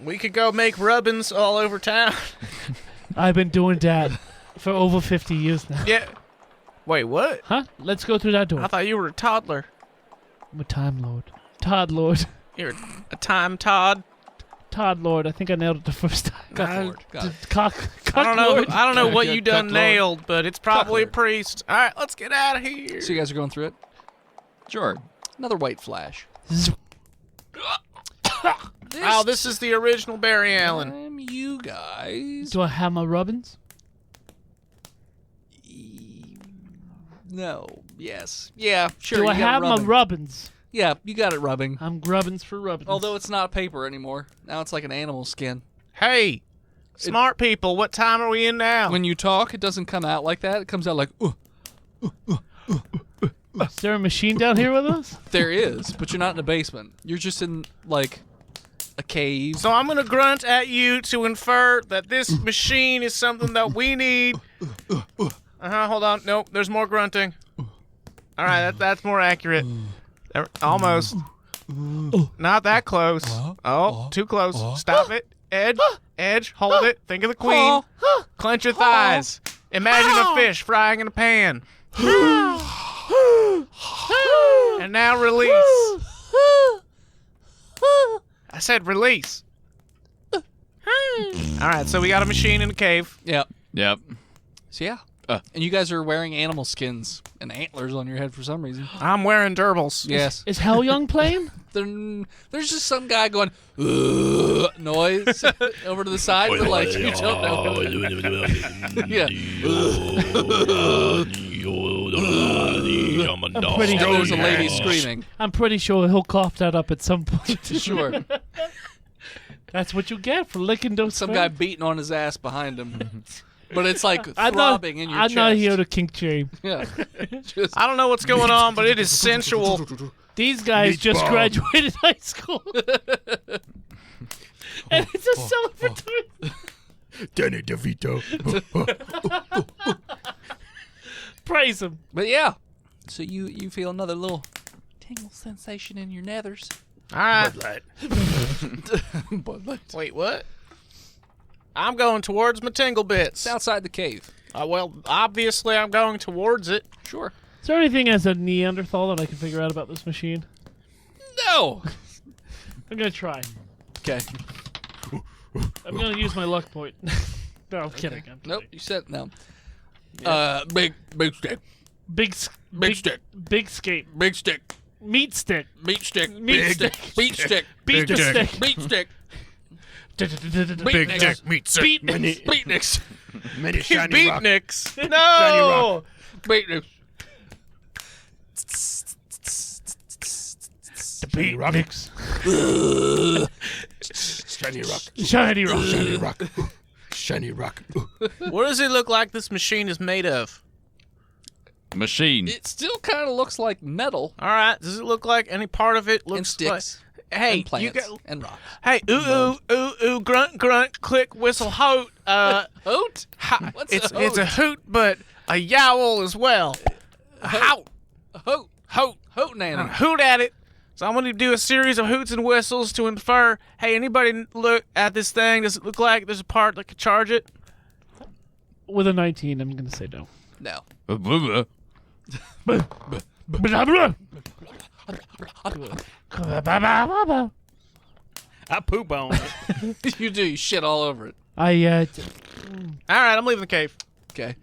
We could go make rubbins all over town. I've been doing that for over 50 years now. Yeah. Wait, what? Huh? Let's go through that door. I thought you were a toddler. I'm a Time Lord. Todd Lord. You're a time Todd. Todd Lord. I think I nailed it the first time. Lord. Got it. I don't know. Lord. I don't know what you done Cuck Lord. nailed, but it's probably a Lord. priest. All right, let's get out of here. So you guys are going through it. Sure. Another white flash. Oh, this is the original Barry Allen. time, you guys. Do I have my rubbins? No. Yes. Yeah. Sure. Do you I got it have my rubbing. rubbins? Yeah, you got it rubbing. I'm grubbins for rubbins. Although it's not paper anymore. Now it's like an animal skin. Hey, smart people, what time are we in now? When you talk, it doesn't come out like that. It comes out like, Is there a machine down here with us? there is, but you're not in a basement. You're just in, like, a cave. So I'm gonna grunt at you to infer that this machine is something that we need. Hold on. Nope, there's more grunting. All right, that's more accurate. Almost. Not that close. Oh, too close. Stop it. Edge, hold it. Think of the queen. Clench your thighs. Imagine a fish frying in a pan. And now release. I said release. All right, so we got a machine in a cave. Yep. Yep. So, yeah. And you guys are wearing animal skins and antlers on your head for some reason. I'm wearing gerbils. Yes. Is Hell Young playing? There's just some guy going, noise over to the side, but, like, you don't know. Yeah. I'm pretty And there's a lady screaming. I'm pretty sure he'll cough that up at some point. Sure. That's what you get for licking those. Some guy beating on his ass behind him. But it's like I'm throbbing in your I'm chest. not here to kink shame. Yeah. Just, I don't know what's going on, but it is sensual. These guys just graduated high school. And it's a celebratory. Danny DeVito. Praise him. but yeah. So you feel another little tingle sensation in your nethers. All right. But Wait, what? I'm going towards my tingle bits. it's outside the cave. Well, obviously I'm going towards it. Sure. Is there anything as a Neanderthal that I can figure out about this machine? No. I'm gonna try. Okay. I'm gonna use my luck point. No, I'm kidding. Nope. You said no. Big stick. Big Big stick. Big skate. Big stick. Meat stick. Meat stick. Meat stick. Beat stick. Beat Big stick. Beat stick. Big dick meat stick. Beatniks. Beatniks. Many shiny rock. Beatniks. Shiny No. Beatniks. Shiny rock. Shiny rock. Shiny rock. Shiny rock. What does it look like this machine is made of? Machine. It still kind of looks like metal All right. Does it look like any part of it looks and sticks like? Hey, and plants you got. and rocks. Hey, ooh, grunt, grunt, click, whistle, hoot. Hoot? What's It's a hoot? a hoot, but a yowl as well. A hoot, Hoot. hoot, Hoot nanny. hoot at it. So I'm going to do a series of hoots and whistles to infer. Hey, anybody look at this thing? Does it look like there's a part that could charge it? With a 19, I'm gonna say no. No. I poop on it. You do. You shit all over it. All right, I'm leaving the cave. Okay.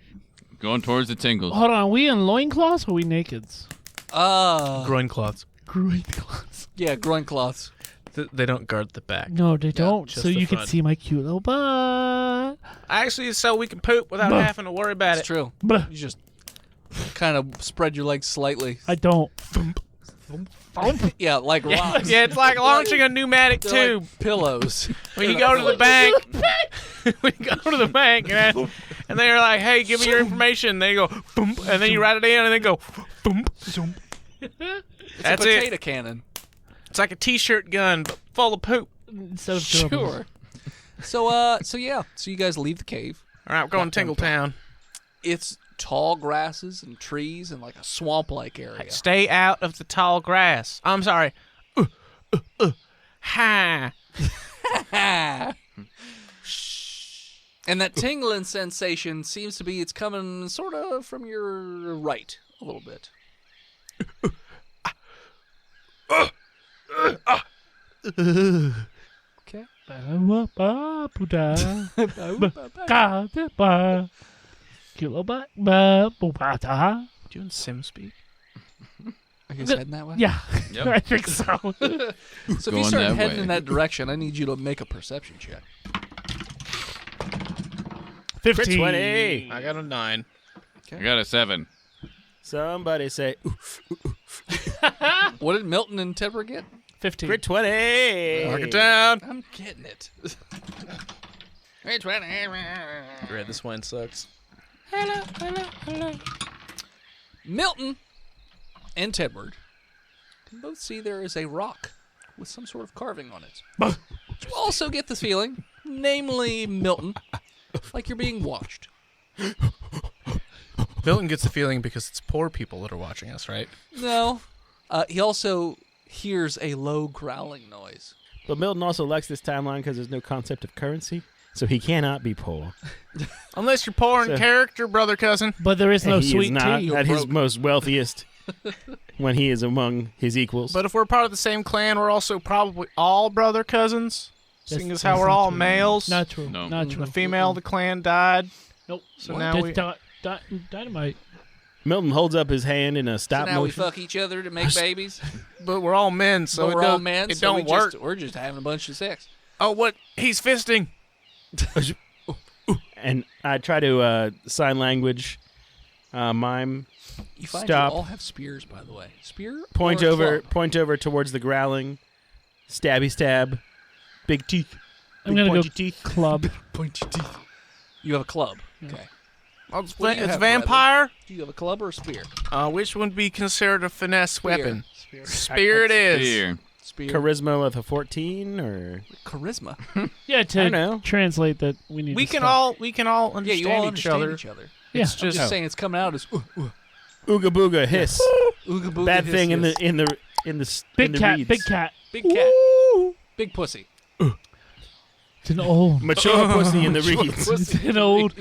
Going towards the tingles. Hold on, are we in loincloths or are we nakeds? Groin cloths. Groin cloths. Yeah, groin cloths. They don't guard the back. No, they don't. just So the you can front. see my cute little butt. Actually, so we can poop without Bah. having to worry about It's it. true. Blah. You just kind of spread your legs slightly. I don't. Yeah, like rocks. Yeah, it's like launching a pneumatic They're tube. like pillows. When you go to the bank, when you go to the bank, and they're like, "Hey, give me your information." They go, boom, and then you write it in, and they go, boom, zoom. It's That's a it. potato cannon. It's like a T-shirt gun, but full of poop. Instead of gerbils. Sure. So yeah. So you guys leave the cave. All right, we're going to Tingletown. It's tall grasses and trees and like a swamp-like area. Stay out of the tall grass. I'm sorry. Ha. And that tingling sensation seems to be it's coming sort of from your right a little bit. Okay. Doing sim speak. Are you heading that way? Yeah, Yep. I think so. So if you Going start that heading way. in that direction, I need you to make a perception check. 15. 20. I got a 9. I got a 7. Somebody say, ooh, What did Milton and Tedward get? 15. crit 20. Mark it down. I'm getting it. Great, this wine sucks. Milton and Tedward can both see there is a rock with some sort of carving on it. You also get the feeling, namely Milton, like you're being watched. Milton gets the feeling because it's poor people that are watching us, right? No. He also hears a low growling noise. But Milton also likes this timeline because there's no concept of currency, so he cannot be poor. Unless you're poor in So- character, brother cousin. But there is no And he sweet is not tea. at his most wealthiest when he is among his equals. But if we're part of the same clan, we're also probably all brother cousins. Seeing as how that's we're not all true. males. Not true. No. Not true. The female of the clan died. Nope. So now we... Dynamite. Milton holds up his hand in a So stop now we motion. fuck each other to make babies. But we're all men, so But it we're all don't, men, it so don't work. we're just having a bunch of sex. Oh, what? He's fisting. And I try to sign language mime. You find Stop. you all have spears, by the way. Spear Point or a over club? towards the growling. Stabby stab. Big teeth. I'm Big gonna pointy go teeth. club. Pointy teeth. You have a club. Okay. It's, What do you it's have, vampire. Do you have a club or a spear? Which would be considered a finesse weapon? Spear. Spear it is. Here. Spear. Charisma with a 14 or Charisma. Yeah, I to know. translate that we need We to can stop. all Yeah, understand you all each understand other. each other. Yeah. It's I'm just just saying it's coming out as ooga booga hiss. ooga booga Bad hiss, thing in hiss. the in the Big cat, reeds. big cat. Big cat. Big pussy. It's an old, Mature pussy in the reeds. it's an old,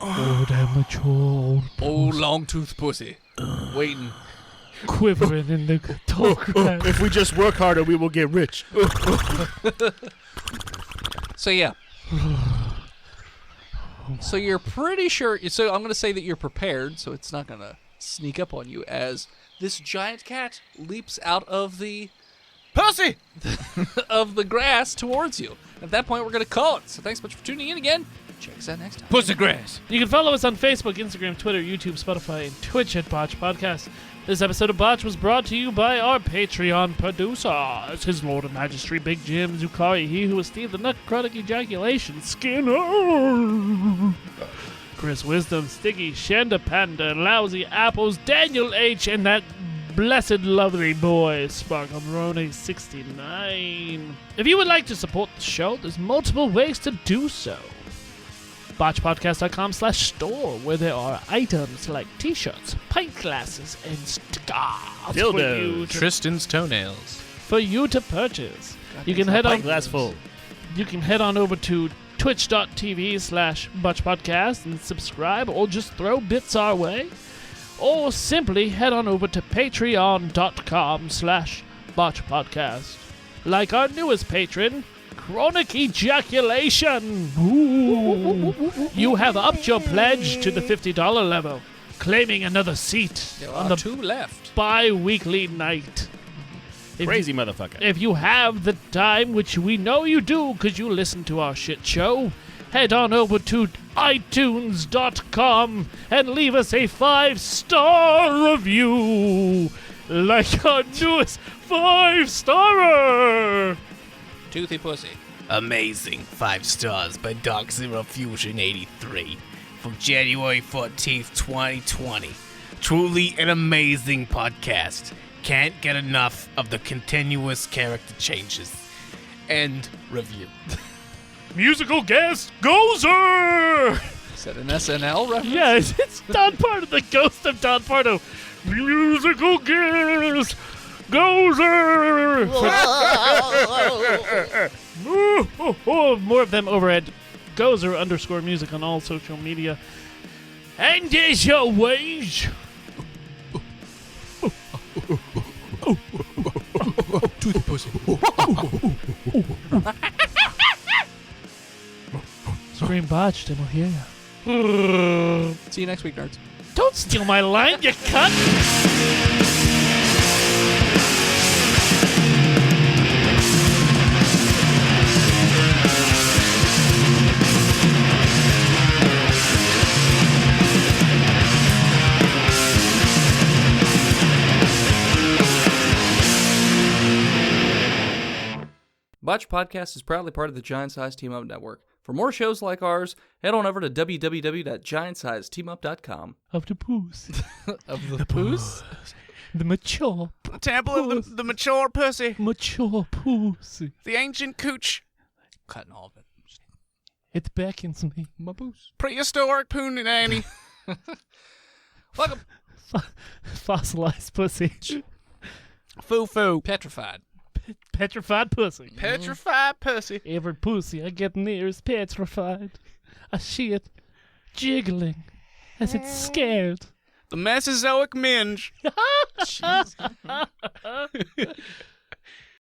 old amateur, Old long tooth pussy. Waiting. quivering in the tall grass. If we just work harder, we will get rich. So yeah. So you're pretty sure. So I'm going to say that you're prepared, so it's not going to sneak up on you as this giant cat leaps out of the pussy. of the grass towards you. At that point, we're going to call it. So thanks so much for tuning in again. Check us out next time. Pussy grass. You can follow us on Facebook, Instagram, Twitter, YouTube, Spotify, and Twitch at Botched Podcast. This episode of Botch was brought to you by our Patreon producers, His Lord and Majesty Big Jim Zukari, he who esteemed the Necrotic Ejaculation, Skinner, Chris Wisdom, Stiggy, Shanda Panda, Lousy Apples, Daniel H, and that blessed lovely boy, Sparkleroni 69. If you would like to support the show, there's multiple ways to do so. Botchpodcast.com/store, where there are items like t-shirts, pint glasses, and stickers Dildos. Tristan's toenails. for you to purchase. You can head on. Glass full. You can head on over to twitch.tv/BotchPodcast and subscribe, or just throw bits our way, or simply head on over to patreon.com/BotchPodcast. Like our newest patron, Chronic Ejaculation. Ooh. You have upped your pledge to the $50 level, claiming another seat There on are the two left. bi-weekly night. If Crazy motherfucker. If you have the time, which we know you do because you listen to our shit show, head on over to iTunes.com and leave us a 5-star review. Like our newest 5-starer. Toothy pussy. Amazing 5 stars by Dark Zero Fusion 83 from January 14th, 2020. Truly an amazing podcast. Can't get enough of the continuous character changes. End review. Musical guest, Gozer! Is that an SNL reference? Yes, it's Don Pardo, the ghost of Don Pardo. Musical guest, Gozer! More of them over at Gozer_music on all social media. And there's your wage. Toothy pussy. Scream Botched and we'll hear ya. See you next week, nerds. Don't steal my line, you cunt! Botched Podcast is proudly part of the Giant Size Team Up Network. For more shows like ours, head on over to www.giantsizesteamup.com. Of the poos. Of the poos? The mature Temple of the mature pussy. mature pussy. The ancient cooch. Cutting all of it. It beckons me. My poos. Prehistoric poon and Annie. Welcome. Fossilized pussy. Foo-foo. Petrified. Petrified pussy. Petrified pussy. Every pussy I get near is petrified. I see it jiggling as it's scared. The Mesozoic minge.